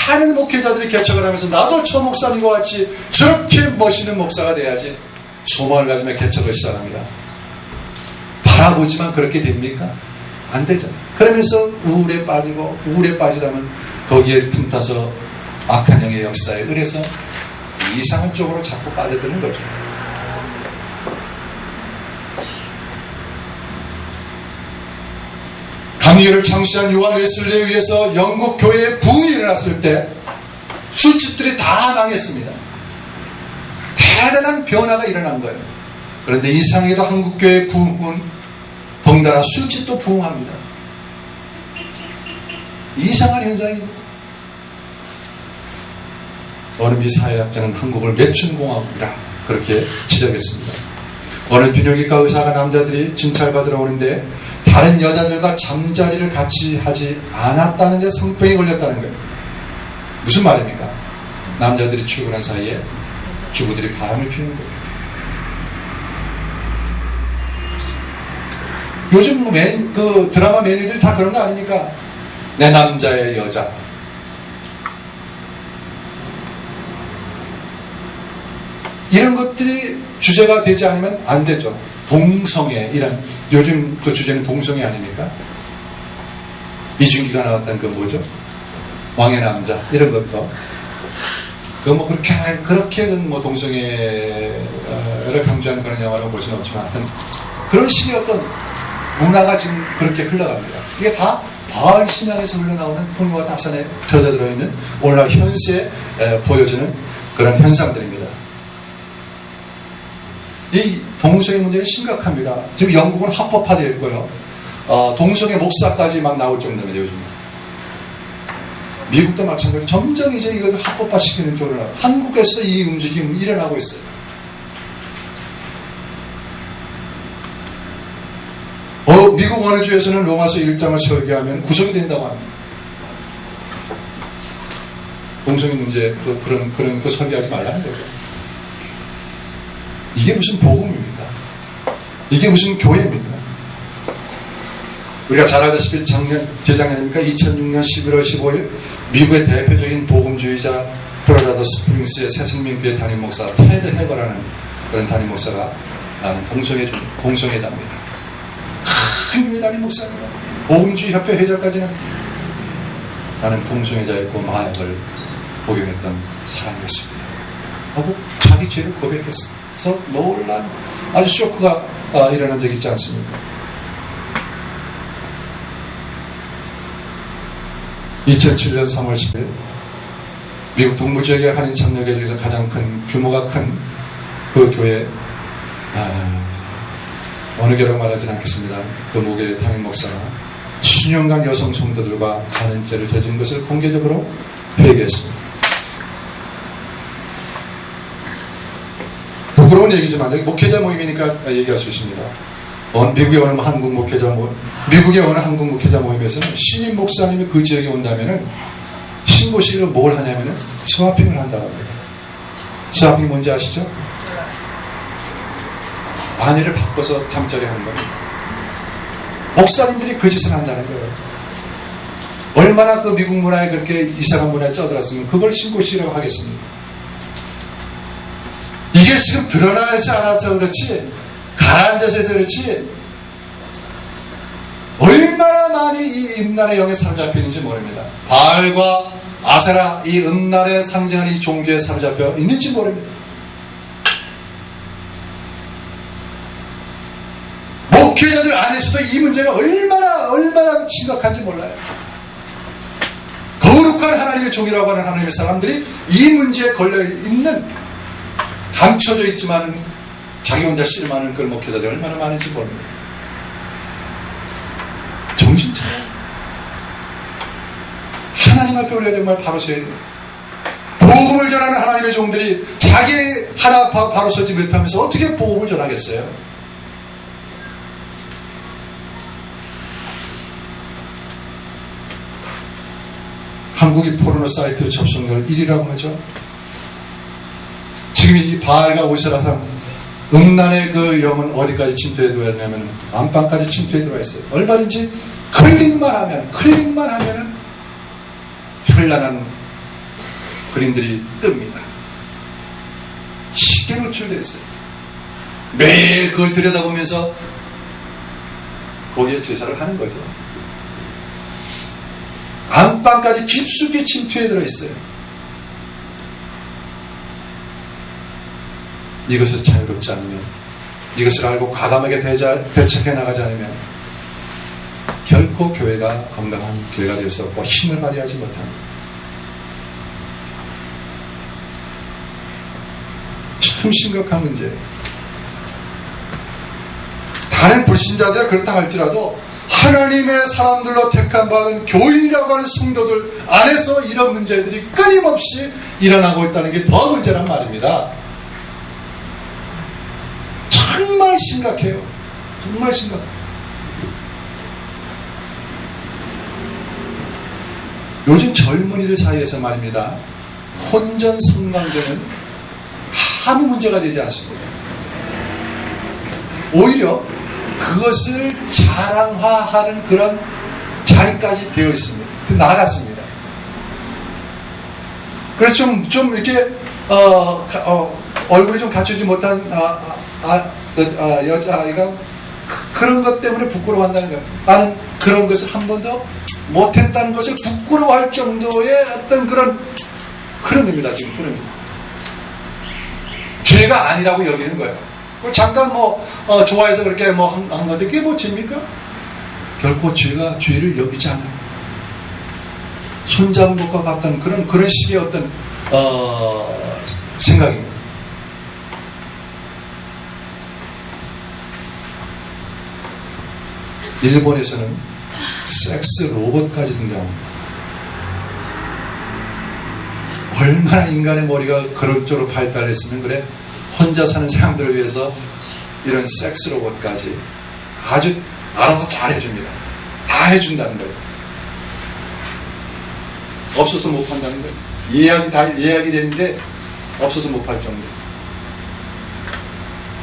많은 목회자들이 개척을 하면서 나도 저 목사님과 같이 저렇게 멋있는 목사가 돼야지 소망을 가지며 개척을 시작합니다. 바라보지만 그렇게 됩니까? 안 되죠. 그러면서 우울에 빠지다면 거기에 틈타서 악한 영의 역사에 의해서 이상한 쪽으로 자꾸 빠져드는 거죠. 감리교를 창시한 요한 웨슬리에 의해서 영국 교회에 부흥이 일어났을 때 술집들이 다 망했습니다. 대단한 변화가 일어난 거예요. 그런데 이상하게도 한국교회의 부흥은 덩달아 술집도 부흥합니다. 이상한 현상입니다. 어느 미 사회학자는 한국을 매춘공화국이라 그렇게 지적했습니다. 어느 비뇨기과 의사가 남자들이 진찰받으러 오는데 다른 여자들과 잠자리를 같이 하지 않았다는데 성병이 걸렸다는 거예요. 무슨 말입니까? 남자들이 출근한 사이에 주부들이 바람을 피우는 거예요. 요즘 그 드라마 메뉴들이 다 그런 거 아닙니까? 내 남자의 여자. 이런 것들이 주제가 되지 않으면 안 되죠. 동성애, 이런, 요즘 또 주제는 동성애 아닙니까? 이준기가 나왔던 그 뭐죠? 왕의 남자, 이런 것도. 그 뭐 그렇게 뭐 동성애를 강조하는 그런 영화라고 볼 수는 없지만, 하여튼 그런 식의 어떤 문화가 지금 그렇게 흘러갑니다. 이게 다 바알 신앙에서 흘러나오는 풍요와 다산에 펴져 들어있는 오늘날 현세에 보여지는 그런 현상들입니다. 이 동성애 문제는 심각합니다. 지금 영국은 합법화되어 있고요. 동성애 목사까지 막 나올 정도입니다, 요즘. 미국도 마찬가지로 점점 이제 이것을 합법화시키는 쪽으로 나와요. 한국에서도 이 움직임이 일어나고 있어요. 미국 어느 주에서는 로마서 1장을 설교하면 구속이 된다고 합니다. 동성애 문제, 그런 거 설교하지 말라는 거죠. 이게 무슨 복음입니까? 이게 무슨 교회입니까? 우리가 잘 알다시피 재작년입니까? 2006년 11월 15일 미국의 대표적인 복음주의자 콜로라도 스프링스의 새생명교회 담임 목사 테드 헤버라는 그런 담임 목사가 나는 동성애자입니다. 큰 교회 담임 목사입니다. 복음주의 협회 회장까지는 나는 동성애자였고 마약을 복용했던 사람이었습니다. 하고 자기 죄를 고백했어. 놀란 아주 쇼크가 일어난 적이 있지 않습니까? 2007년 3월 10일 미국 동부지역의 한인 참여교회 중에서 가장 큰 규모가 큰 그 교회 어느 교회라고 말하지는 않겠습니다. 그 목의 담임 목사가 수년간 여성 성도들과 간음죄를 저지른 것을 공개적으로 회개했습니다. 부끄러운 얘기지만 여기 목회자 모임이니까 얘기할 수 있습니다. 미국의 어느 한국 목회자 모임에서는 신임 목사님이 그 지역에 온다면은 신고식으로 뭘 하냐면은 스와핑을 한다고 합니다. 스와핑이 뭔지 아시죠? 아내를 바꿔서 잠자리 하는 겁니다. 목사님들이 그 짓을 한다는 거예요. 얼마나 그 미국 문화에 그렇게 이상한 문화에 쩌들었으면 그걸 신고식이라고 하겠습니다. 이게 지금 드러나지 않아서 그렇지, 가라앉아서 해서 그렇지, 얼마나 많이 이 음란의 영에 사로잡히는지 모릅니다. 바알과 아세라, 이 음란에 상징하는 이 종교에 사로잡혀 있는지 모릅니다. 목회자들 안에서도 이 문제가 얼마나 심각한지 몰라요. 거룩한 하나님의 종이라고 하는 하나님의 사람들이 이 문제에 걸려있는, 감춰져 있지만 자기 혼자 씨름하는 그런 목회자들이 얼마나 많은지 모릅니다. 정신 차려. 하나님 앞에 우리가 정말 바로 서야 돼요. 복음을 전하는 하나님의 종들이 자기 하나 바로 서지 못하면서 어떻게 복음을 전하겠어요? 한국이 포르노 사이트 접속률 1위라고 하죠. 지금 이 바알과 오세라상 음란의 그 영은 어디까지 침투해 들어왔냐면 안방까지 침투해 들어와 있어요. 얼마든지 클릭만 하면은 현란한 그림들이 뜹니다. 쉽게 노출되어 있어요. 매일 그걸 들여다보면서 거기에 제사를 하는 거죠. 안방까지 깊숙이 침투해 들어 있어요. 이것을 자유롭지 않으면, 이것을 알고 과감하게 대책해 나가지 않으면 결코 교회가 건강한 교회가 될 수 없고 힘을 발휘하지 못합니다. 참 심각한 문제예요. 다른 불신자들이 그렇다 할지라도 하나님의 사람들로 택함받은 교인이라고 하는 성도들 안에서 이런 문제들이 끊임없이 일어나고 있다는 게 더 문제란 말입니다. 정말 심각해요. 정말 심각해요. 요즘 젊은이들 사이에서 말입니다. 혼전 성관계는 아무 문제가 되지 않습니다. 오히려 그것을 자랑화하는 그런 자리까지 되어 있습니다. 나아갔습니다. 그래서 좀 이렇게 얼굴이 좀 갖추지 못한 여자아이가 그런 것 때문에 부끄러워한다는 거예요. 나는 그런 것을 한 번도 못했다는 것을 부끄러워할 정도의 어떤 그런 흐름입니다. 지금 흐름이. 죄가 아니라고 여기는 거예요. 잠깐 좋아해서 그렇게 한 건데 그게 뭐 죄입니까? 결코 죄를 여기지 않아요. 손잡은 것과 같은 그런 식의 어떤 생각입니다. 일본에서는 섹스 로봇까지 등장합니다. 얼마나 인간의 머리가 그런 쪽으로 발달했으면 그래. 혼자 사는 사람들을 위해서 이런 섹스 로봇까지 아주 알아서 잘 해줍니다. 다 해준다는 거예요. 없어서 못 판다는 거예요. 예약이 되는데 없어서 못 팔 정도.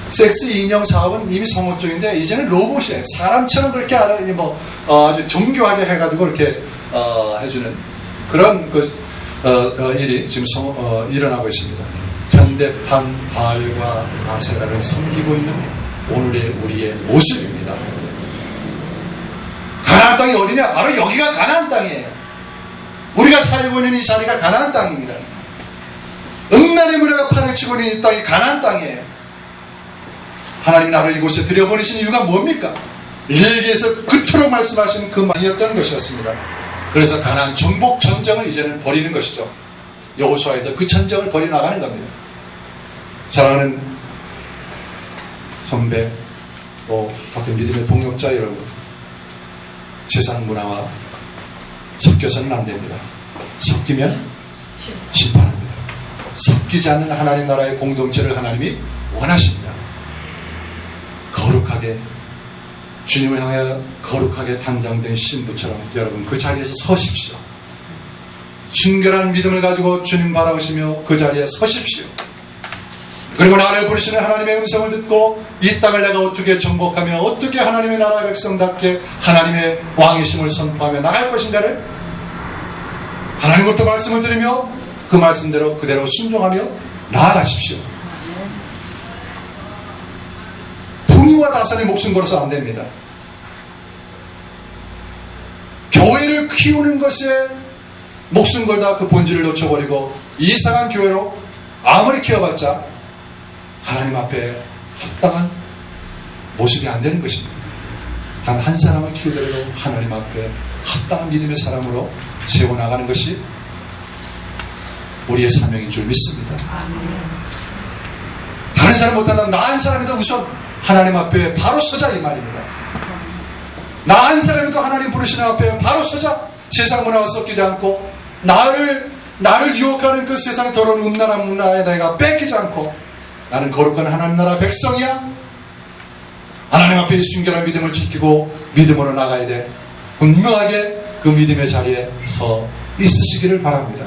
섹스 인형 사업은 이미 성공 중인데 이제는 로봇이에요. 사람처럼 그렇게 아주 정교하게 해가지고 이렇게 해주는 그런 일이 지금 일어나고 있습니다. 현대판 바알과 아세라를 섬기고 있는 오늘의 우리의 모습입니다. 가나안 땅이 어디냐? 바로 여기가 가나안 땅이에요. 우리가 살고 있는 이 자리가 가나안 땅입니다. 음란의 문화가 판을 치고 있는 이 땅이 가나안 땅이에요. 하나님 나를 이곳에 들여보내신 이유가 뭡니까? 레위기에서 그토록 말씀하신 그 말이었던 것이었습니다. 그래서 가나안 정복 전쟁을 이제는 벌이는 것이죠. 여호수아에서 그 전쟁을 벌여나가는 겁니다. 사랑하는 선배, 같은 믿음의 동역자 여러분, 세상 문화와 섞여서는 안 됩니다. 섞이면 심판합니다. 섞이지 않는 하나님 나라의 공동체를 하나님이 원하십니다. 거룩하게 주님을 향하여 거룩하게 단장된 신부처럼 여러분 그 자리에서 서십시오. 순결한 믿음을 가지고 주님 바라보시며 그 자리에 서십시오. 그리고 나를 부르시는 하나님의 음성을 듣고 이 땅을 내가 어떻게 정복하며 어떻게 하나님의 나라의 백성답게 하나님의 왕이심을 선포하며 나갈 것인가를 하나님부터 말씀을 들으며 그 말씀대로 그대로 순종하며 나아가십시오. 풍요와 다산의 목숨 걸어서 안 됩니다. 교회를 키우는 것에 목숨 걸다 그 본질을 놓쳐버리고 이상한 교회로 아무리 키워봤자 하나님 앞에 합당한 모습이 안 되는 것입니다. 단 한 사람을 키우더라도 하나님 앞에 합당한 믿음의 사람으로 세워나가는 것이 우리의 사명인 줄 믿습니다. 다른 사람 못한다면 나 한 사람이도 우선 하나님 앞에 바로 서자 이 말입니다. 나 한 사람이도 하나님 부르시는 앞에 바로 서자. 세상 문화와 섞이지 않고 나를 유혹하는 그 세상 더러운 음란한 문화에 내가 뺏기지 않고 나는 거룩한 하나님 나라 백성이야. 하나님 앞에 순결한 믿음을 지키고 믿음으로 나가야 돼. 분명하게 그 믿음의 자리에 서 있으시기를 바랍니다.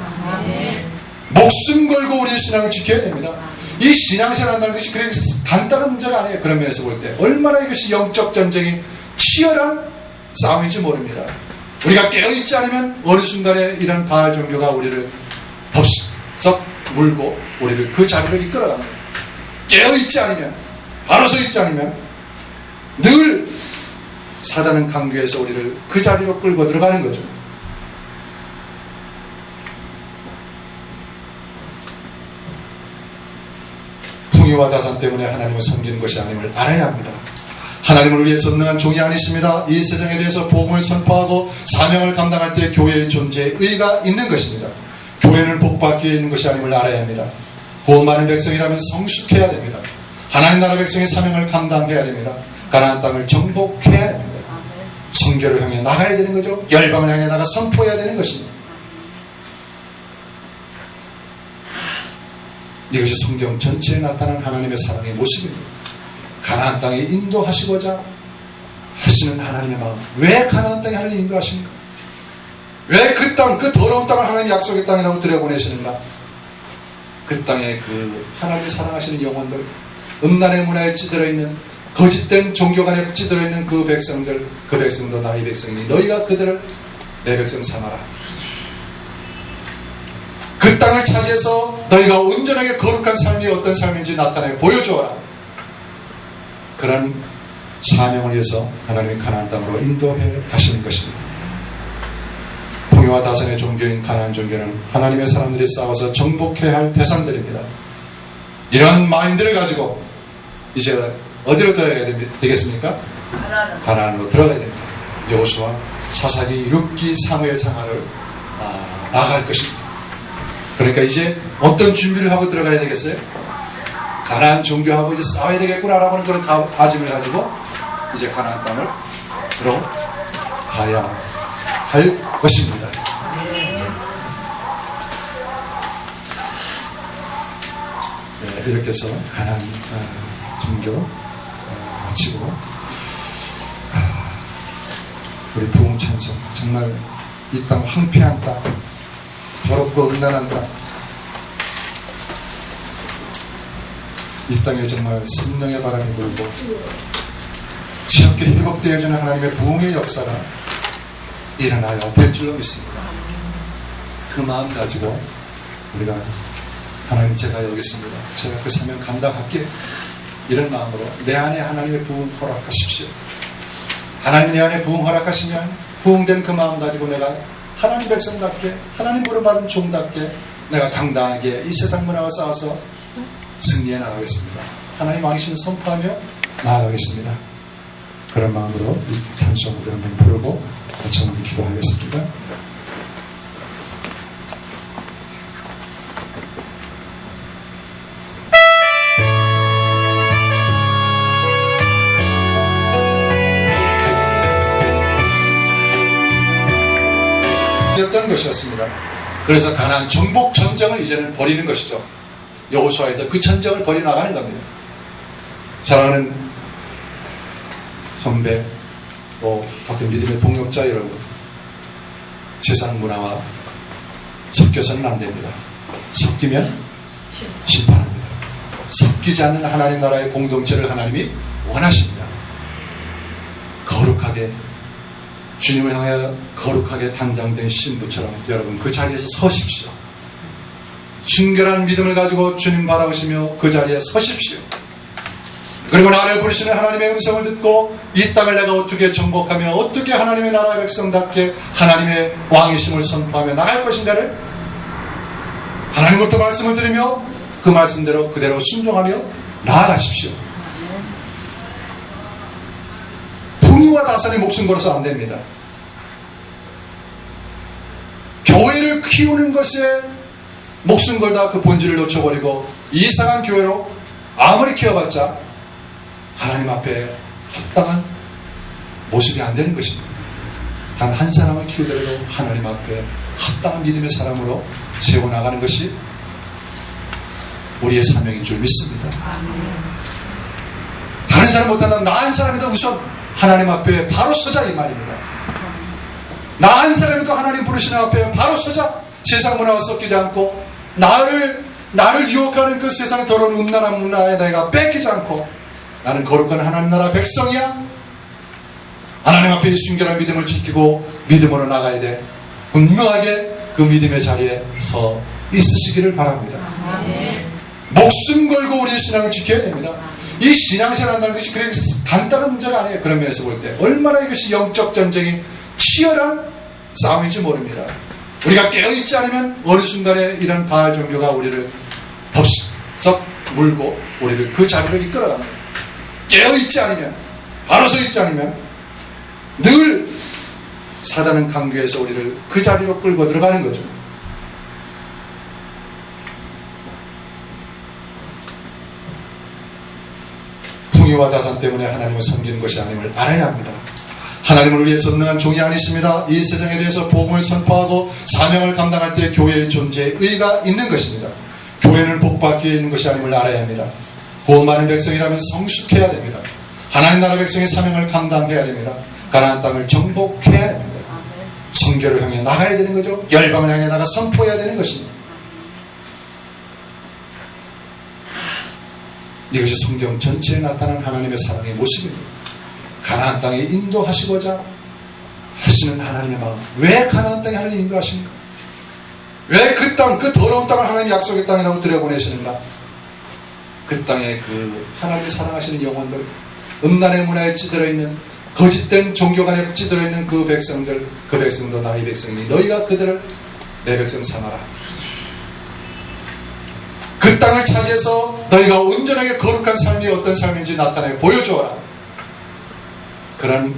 목숨 걸고 우리의 신앙을 지켜야 됩니다. 이 신앙생활 한다는 것이 그렇게 간단한 문제가 아니에요. 그런 면에서 볼 때 얼마나 이것이 영적 전쟁이 치열한 싸움인지 모릅니다. 우리가 깨어있지 않으면 어느 순간에 이런 바알 종교가 우리를 덥석 물고 우리를 그 자리로 이끌어갑니다. 깨어있지 않으면, 바로 서 있지 않으면 늘 사단은 강구해서 우리를 그 자리로 끌고 들어가는 거죠. 풍요와 다산 때문에 하나님을 섬기는 것이 아님을 알아야 합니다. 하나님을 위해 전능한 종이 아니십니다. 이 세상에 대해서 복음을 선포하고 사명을 감당할 때 교회의 존재에 의의가 있는 것입니다. 교회는 복받기에 있는 것이 아님을 알아야 합니다. 구원받은 백성이라면 성숙해야 됩니다. 하나님 나라 백성의 사명을 감당해야 됩니다. 가나안 땅을 정복해야 됩니다. 선교를 향해 나가야 되는 거죠. 열방을 향해 나가 선포해야 되는 것입니다. 이것이 성경 전체에 나타난 하나님의 사랑의 모습입니다. 가나안 땅에 인도하시고자 하시는 하나님의 마음. 왜 가나안 땅에 하나님 인도하십니까? 왜 그 땅, 그 더러운 땅을 하나님 약속의 땅이라고 들여보내시는가? 그 땅에 그 하나님이 사랑하시는 영혼들, 음란의 문화에 찌들어 있는 거짓된 종교관에 찌들어 있는 그 백성도 나의 백성이니 너희가 그들을 내 백성 삼아라. 그 땅을 차지해서 너희가 온전하게 거룩한 삶이 어떤 삶인지 나타내 보여주어라. 그런 사명을 위해서 하나님이 가나안 땅으로 인도해 가시는 것입니다. 풍요와 다산의 종교인 가나안 종교는 하나님의 사람들이 싸워서 정복해야 할 대상들입니다. 이런 마인드를 가지고 이제 어디로 들어가야 되겠습니까? 가나안으로 들어가야 됩니다. 여호수아, 사사기, 룻기, 사무엘 상하를 나갈 것입니다. 그러니까 이제 어떤 준비를 하고 들어가야 되겠어요? 가나안 종교하고 이제 싸워야 되겠구나라는 그런 다짐을 가지고 이제 가나안 땅을 들어가야 할 것입니다. 네, 이렇게 해서 가나안 종교 마치고 우리 부흥찬송 정말 이 땅 황폐한 땅, 더럽고 음란한 땅, 이 땅에 정말 성령의 바람이 불고 지역에 회복되어지는 하나님의 부흥의 역사가 일어나야 될 줄로 믿습니다. 그 마음 가지고 우리가 하나님 제가 여기 있습니다. 제가 그 사명 감당할게. 이런 마음으로 내 안에 하나님의 부흥 허락하십시오. 하나님 내 안에 부흥 허락하시면 부흥된 그 마음 가지고 내가 하나님 백성답게 하나님 부름받은 종답게 내가 당당하게 이 세상 문화와 싸워서 승리해 나가겠습니다. 하나님 왕이신 선포하며 나아가겠습니다. 그런 마음으로 이 찬송을 한번 부르고 같이 한번 기도하겠습니다. 였던 것이었습니다. 그래서 가나안 정복 전쟁을 이제는 벌이는 것이죠. 여호수아에서 그 전쟁을 벌여 나가는 겁니다. 사랑하는 선배, 또 같은 믿음의 동역자 여러분, 세상 문화와 섞여서는 안 됩니다. 섞이면 심판합니다. 섞이지 않는 하나님 나라의 공동체를 하나님이 원하십니다. 거룩하게 주님을 향하여 거룩하게 단장된 신부처럼 여러분 그 자리에서 서십시오. 순결한 믿음을 가지고 주님 바라보시며 그 자리에 서십시오. 그리고 나를 부르시는 하나님의 음성을 듣고 이 땅을 내가 어떻게 정복하며 어떻게 하나님의 나라의 백성답게 하나님의 왕이심을 선포하며 나갈 것인가를 하나님부터 말씀을 드리며 그 말씀대로 그대로 순종하며 나아가십시오. 풍요와 다산이 목숨 걸어서 안 됩니다. 교회를 키우는 것에 목숨 걸다 그 본질을 놓쳐버리고 이상한 교회로 아무리 키워봤자 하나님 앞에 합당한 모습이 안 되는 것입니다. 단 한 사람을 키우더라도 하나님 앞에 합당한 믿음의 사람으로 세워나가는 것이 우리의 사명인 줄 믿습니다. 다른 사람 못한다면 나 한 사람이도 우선 하나님 앞에 바로 서자 이 말입니다. 나 한 사람이도 하나님 부르시는 앞에 바로 서자. 세상 문화와 섞이지 않고 나를 유혹하는 그 세상 더러운 음란한 문화에 내가 뺏기지 않고 나는 거룩한 하나님 나라 백성이야. 하나님 앞에 이 순결한 믿음을 지키고 믿음으로 나가야 돼. 분명하게 그 믿음의 자리에 서 있으시기를 바랍니다. 목숨 걸고 우리의 신앙을 지켜야 됩니다. 이 신앙생활 한다는 것이 그렇게 간단한 문제가 아니에요. 그런 면에서 볼 때 얼마나 이것이 영적 전쟁이 치열한 싸움인지 모릅니다. 우리가 깨어있지 않으면 어느 순간에 이런 바알 종교가 우리를 덥석 물고 우리를 그 자리로 이끌어갑니다. 깨어있지 않으면, 바로 서 있지 않으면 늘 사단은 강구해서 우리를 그 자리로 끌고 들어가는 거죠. 풍요와 자산 때문에 하나님을 섬기는 것이 아님을 알아야 합니다. 하나님을 위해 전능한 종이 아니십니다. 이 세상에 대해서 복음을 선포하고 사명을 감당할 때 교회의 존재에 의의가 있는 것입니다. 교회는 복받기에 있는 것이 아님을 알아야 합니다. 구원받은 백성이라면 성숙해야 됩니다. 하나님 나라 백성의 사명을 감당해야 됩니다. 가나안 땅을 정복해야 됩니다. 선교를 향해 나가야 되는 거죠. 열방을 향해 나가 선포해야 되는 것입니다. 이것이 성경 전체에 나타난 하나님의 사랑의 모습입니다. 가나안 땅에 인도하시고자 하시는 하나님의 마음. 왜 가나안 땅에 하나님 인도하십니까? 왜 그 땅, 그 더러운 땅을 하나님 약속의 땅이라고 들여보내시는가? 그 땅에 그 하나님이 사랑하시는 영혼들, 음란의 문화에 찌들어 있는 거짓된 종교관에 찌들어 있는 그 백성들, 그 백성도 나의 백성이니 너희가 그들을 내 백성 삼아라. 그 땅을 차지해서 너희가 온전하게 거룩한 삶이 어떤 삶인지 나타내 보여주어라. 그런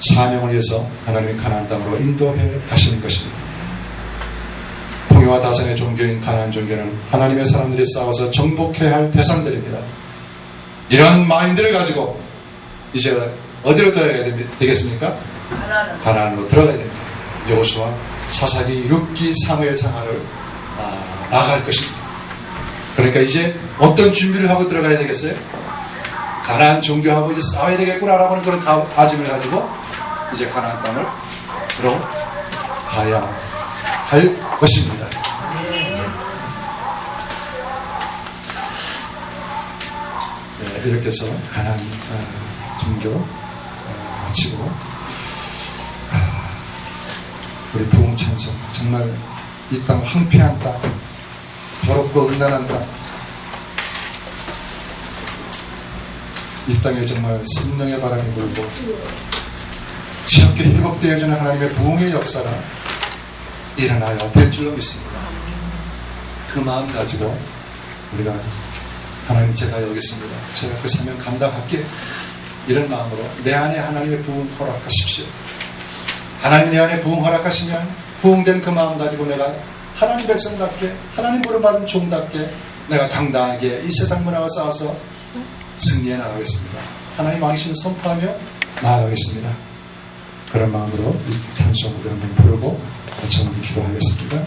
사명을 위해서 하나님이 가나안 땅으로 인도해 가시는 것입니다. 풍요와 다산의 종교인 가나안 종교는 하나님의 사람들이 싸워서 정복해야 할 대상들입니다. 이런 마인드를 가지고 이제 어디로 들어가야 되겠습니까? 가나안으로 들어가야 됩니다. 여호수아, 사사기, 룻기, 사무엘 상하를 나갈 것입니다. 그러니까 이제 어떤 준비를 하고 들어가야 되겠어요? 가나안 종교하고 이제 싸워야 되겠구나라는 그런 다짐을 가지고 이제 가나안 땅을 들어가야 할 것입니다. 네, 이렇게 해서 가나안 종교 마치고 우리 부흥찬송 정말 이 땅 황폐한 땅, 더럽고 음란한 땅, 이 땅에 정말 성령의 바람이 불고 지역에 회복되어지는 하나님의 부흥의 역사가 일어나야 될 줄로 믿습니다. 그 마음 가지고 우리가 하나님 제가 여기 있습니다. 제가 그 사명 감당할게. 이런 마음으로 내 안에 하나님의 부흥 허락하십시오. 하나님 내 안에 부흥 허락하시면 부흥된 그 마음 가지고 내가 하나님 백성답게, 하나님 부름받은 종답게 내가 당당하게 이 세상 문화와 싸워서 승리해 나가겠습니다. 하나님 왕이신 선포하며 나아가겠습니다. 그런 마음으로 이 찬송을 한번 부르고 같이 한번 기도하겠습니다.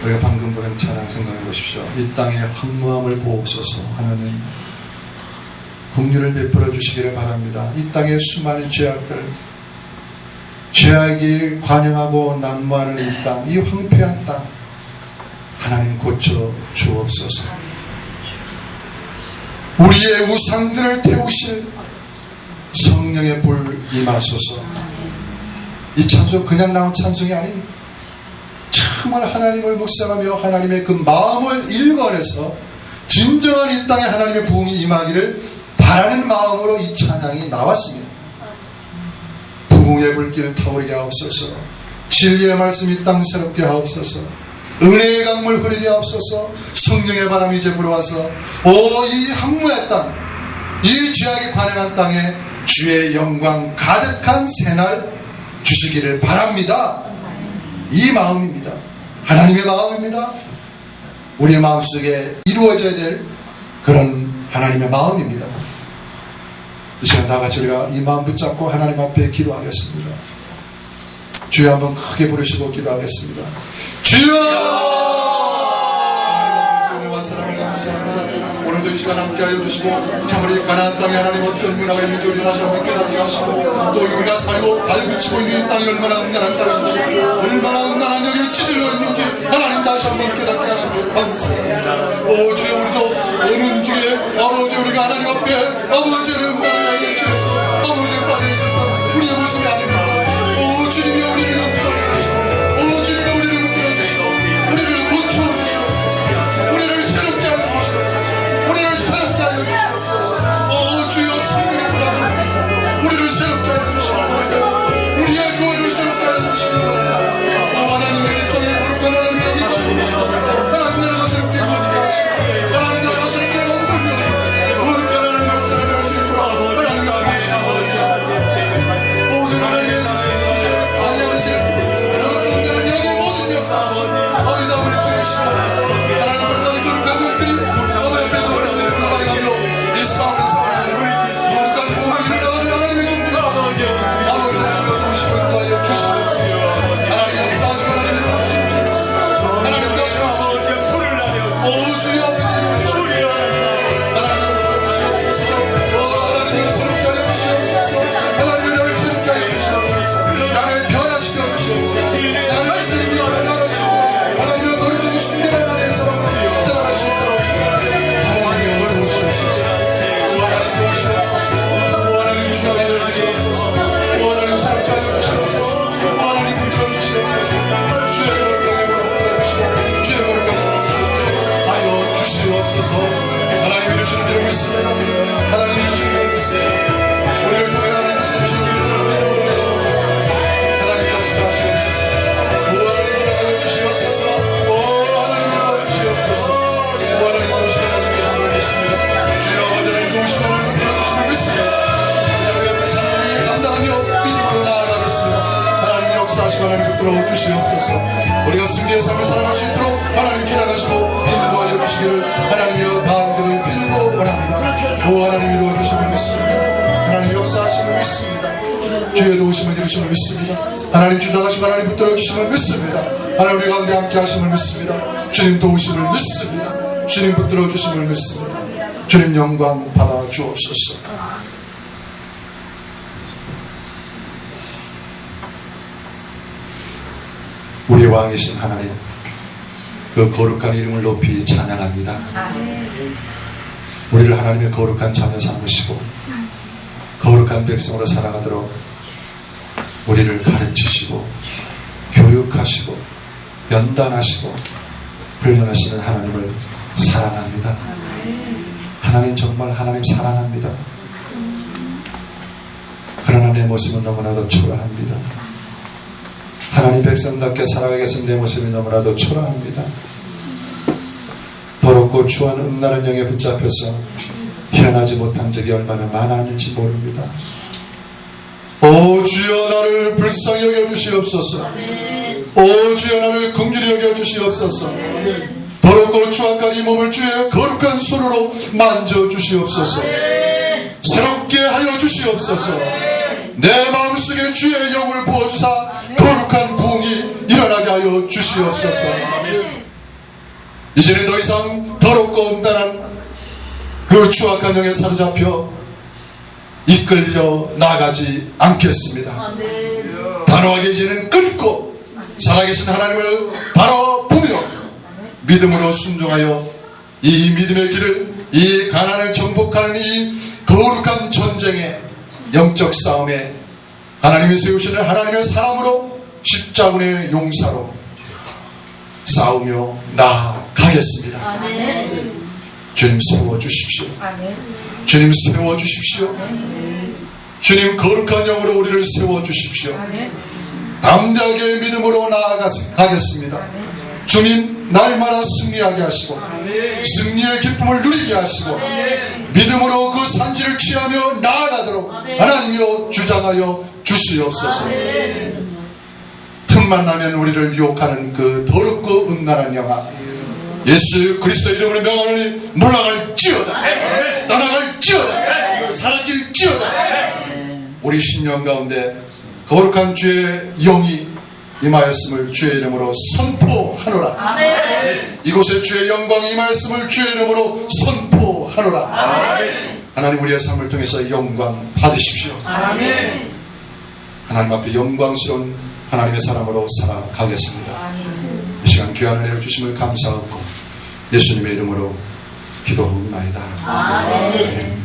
우리가 방금 부른 찬양 생각해 보십시오. 이 땅의 황무함을 보옵소서. 하나님 긍휼을 베풀어 주시기를 바랍니다. 이 땅의 수많은 죄악들, 죄악이 관영하고 난무하는 이 땅, 이 황폐한 땅 하나님 고쳐 주옵소서. 우리의 우상들을 태우실 성령의 불 임하소서. 이 찬송 그냥 나온 찬송이 아닙니다. 정말 하나님을 묵상하며 하나님의 그 마음을 일관해서 진정한 이 땅에 하나님의 부흥이 임하기를 바라는 마음으로 이 찬양이 나왔습니다. 부흥의 불길 타오르게 하옵소서. 진리의 말씀이 땅 새롭게 하옵소서. 은혜의 강물 흐르게 하옵소서. 성령의 바람이 이제 불어와서 이 항무의 땅, 이 죄악이 관영한 땅에 주의 영광 가득한 새날 주시기를 바랍니다. 이 마음입니다. 하나님의 마음입니다. 우리의 마음속에 이루어져야 될 그런 하나님의 마음입니다. 이 시간 다 같이 우리가 이 마음 붙잡고 하나님 앞에 기도하겠습니다. 주여 한번 크게 부르시고 기도하겠습니다. 주여! 은혜와 사랑을 감사합니다. 오늘도 이 시간 함께하여 주시고 참으로 가나안 땅에 하나님 어떤 문화가 있는지 우리 다시 한번 깨닫게 하시고 또 우리가 살고 발붙이고 있는 이 땅이 얼마나 음란한 땅인지 얼마나 음란한 여기를 찌들러 있는지 하나님 다시 한번 깨닫게 하시고 감사합니다. 주여 우리도 오는 주에 아버지 우리가 하나님 앞에 아버지를 음란하게 취해서 아버지에 빠져 있었던 우리의 모습이 아닙니다. 주님이 우리를 용서해 주시고 주님이 우리를 묶여 주시고 우리를 고쳐 주시고 우리를 새롭게 하여 주시고 우리를 새롭게 하여 주시옵소서. 주여 성령의 불 우리를 새롭게 하여 주시고 우리의 거울을 새롭게 하여 주시고 하나님의 이 땅에 거룩한 하나님의 여기 거룩해서 하나님 나라가 새롭게 이루어지게 하시고 하나님 나라가 새롭게 넘쳐나게 하시고 거룩한 하나님의 역사를 할 수 있도록 하나님의 하시고 모든 하나님의 하나님이 주시는 대로 믿습니다. 하나님이 주시는 대로 믿습니다. 우리를 통해 하나님이 주시는 대로 믿습니다. 하나님 역사하시옵소서. 하나님 들어가여 주시옵소서. 하나님 들어가여 주시옵소서. 하나님 도우시는 하나님 계시는 믿습니다. 주여 하나님 도우시는 하나님 들어주시는 믿습니다. 이제 우리 앞에 하나님이 감당하며 믿음으로 나아가겠습니다. 하나님 역사하시고 하나님 붙들어 주시옵소서. 우리가 승리의 삶을 살아갈 수 있도록 하나님 지나가시고 인도하여 주시기를 하나님이여 마음대로 빌고 원합니다. 하나님이 도와주심을 믿습니다. 하나님 역사하심을 믿습니다. 주의 도우심을 이루심을 믿습니다. 하나님 주장하시고 하나님 붙들어 주심을 믿습니다. 하나님 우리 가운데 함께 하심을 믿습니다. 주님 도우심을 믿습니다. 주님 붙들어 주심을 믿습니다. 주님 영광 받아 주옵소서. 우리 왕이신 하나님, 그 거룩한 이름을 높이 찬양합니다. 우리를 하나님의 거룩한 자녀 삼으시고 거룩한 백성으로 살아가도록 우리를 가르치시고 교육하시고 연단하시고 훈련하시는 하나님을 사랑합니다. 하나님 정말 하나님 사랑합니다. 그러나 내 모습은 너무나도 초라합니다. 하나님 백성답게 살아가겠으면 내 모습이 너무나도 초라합니다. 더럽고 추한 음란한 영에 붙잡혀서 헤어나지 못한 적이 얼마나 많았는지 모릅니다. 주여 나를 불쌍히 여겨주시옵소서. 주여 나를 긍휼히 여겨주시옵소서. 더럽고 추악한 이 몸을 주의 거룩한 손으로 만져주시옵소서. 새롭게 하여 주시옵소서. 내 마음속에 주의 영을 부어주사 거룩한 부흥이 일어나게 하여 주시옵소서. 이제는 더 이상 더럽고 온단한 그 추악한 영에 사로잡혀 이끌려 나가지 않겠습니다. 단호하게 이제는 끊고 살아계신 하나님을 바라보며 믿음으로 순종하여 이 믿음의 길을, 이 가난을 정복하는 이 거룩한 전쟁의 영적 싸움에 하나님이 세우시는 하나님의 사람으로 십자군의 용사로 싸우며 나아가겠습니다. 주님 세워주십시오. 주님 세워주십시오. 주님 거룩한 영으로 우리를 세워주십시오. 담대하게 믿음으로 나아가겠습니다. 주님 날마다 승리하게 하시고 승리의 기쁨을 누리게 하시고 믿음으로 그 산지를 취하며 나아가도록 하나님이여 주장하여 주시옵소서. 틈만 나면 우리를 유혹하는 그 더럽고 음란한 영아 예수 그리스도 이름으로 명하노니 물러갈지어다, 떠나갈지어다, 사라질지어다. 우리 신령 가운데 거룩한 주의 영이 임하였음을 주의 이름으로 선포하노라. 이곳에 주의 영광이 임하였음을 주의 이름으로 선포하노라. 하나님 우리의 삶을 통해서 영광 받으십시오. 하나님 앞에 영광스러운 하나님의 사람으로 살아가겠습니다. 이 시간 귀한 은혜를 주심을 감사하고 예수님의 이름으로 기도하옵나이다. 아멘.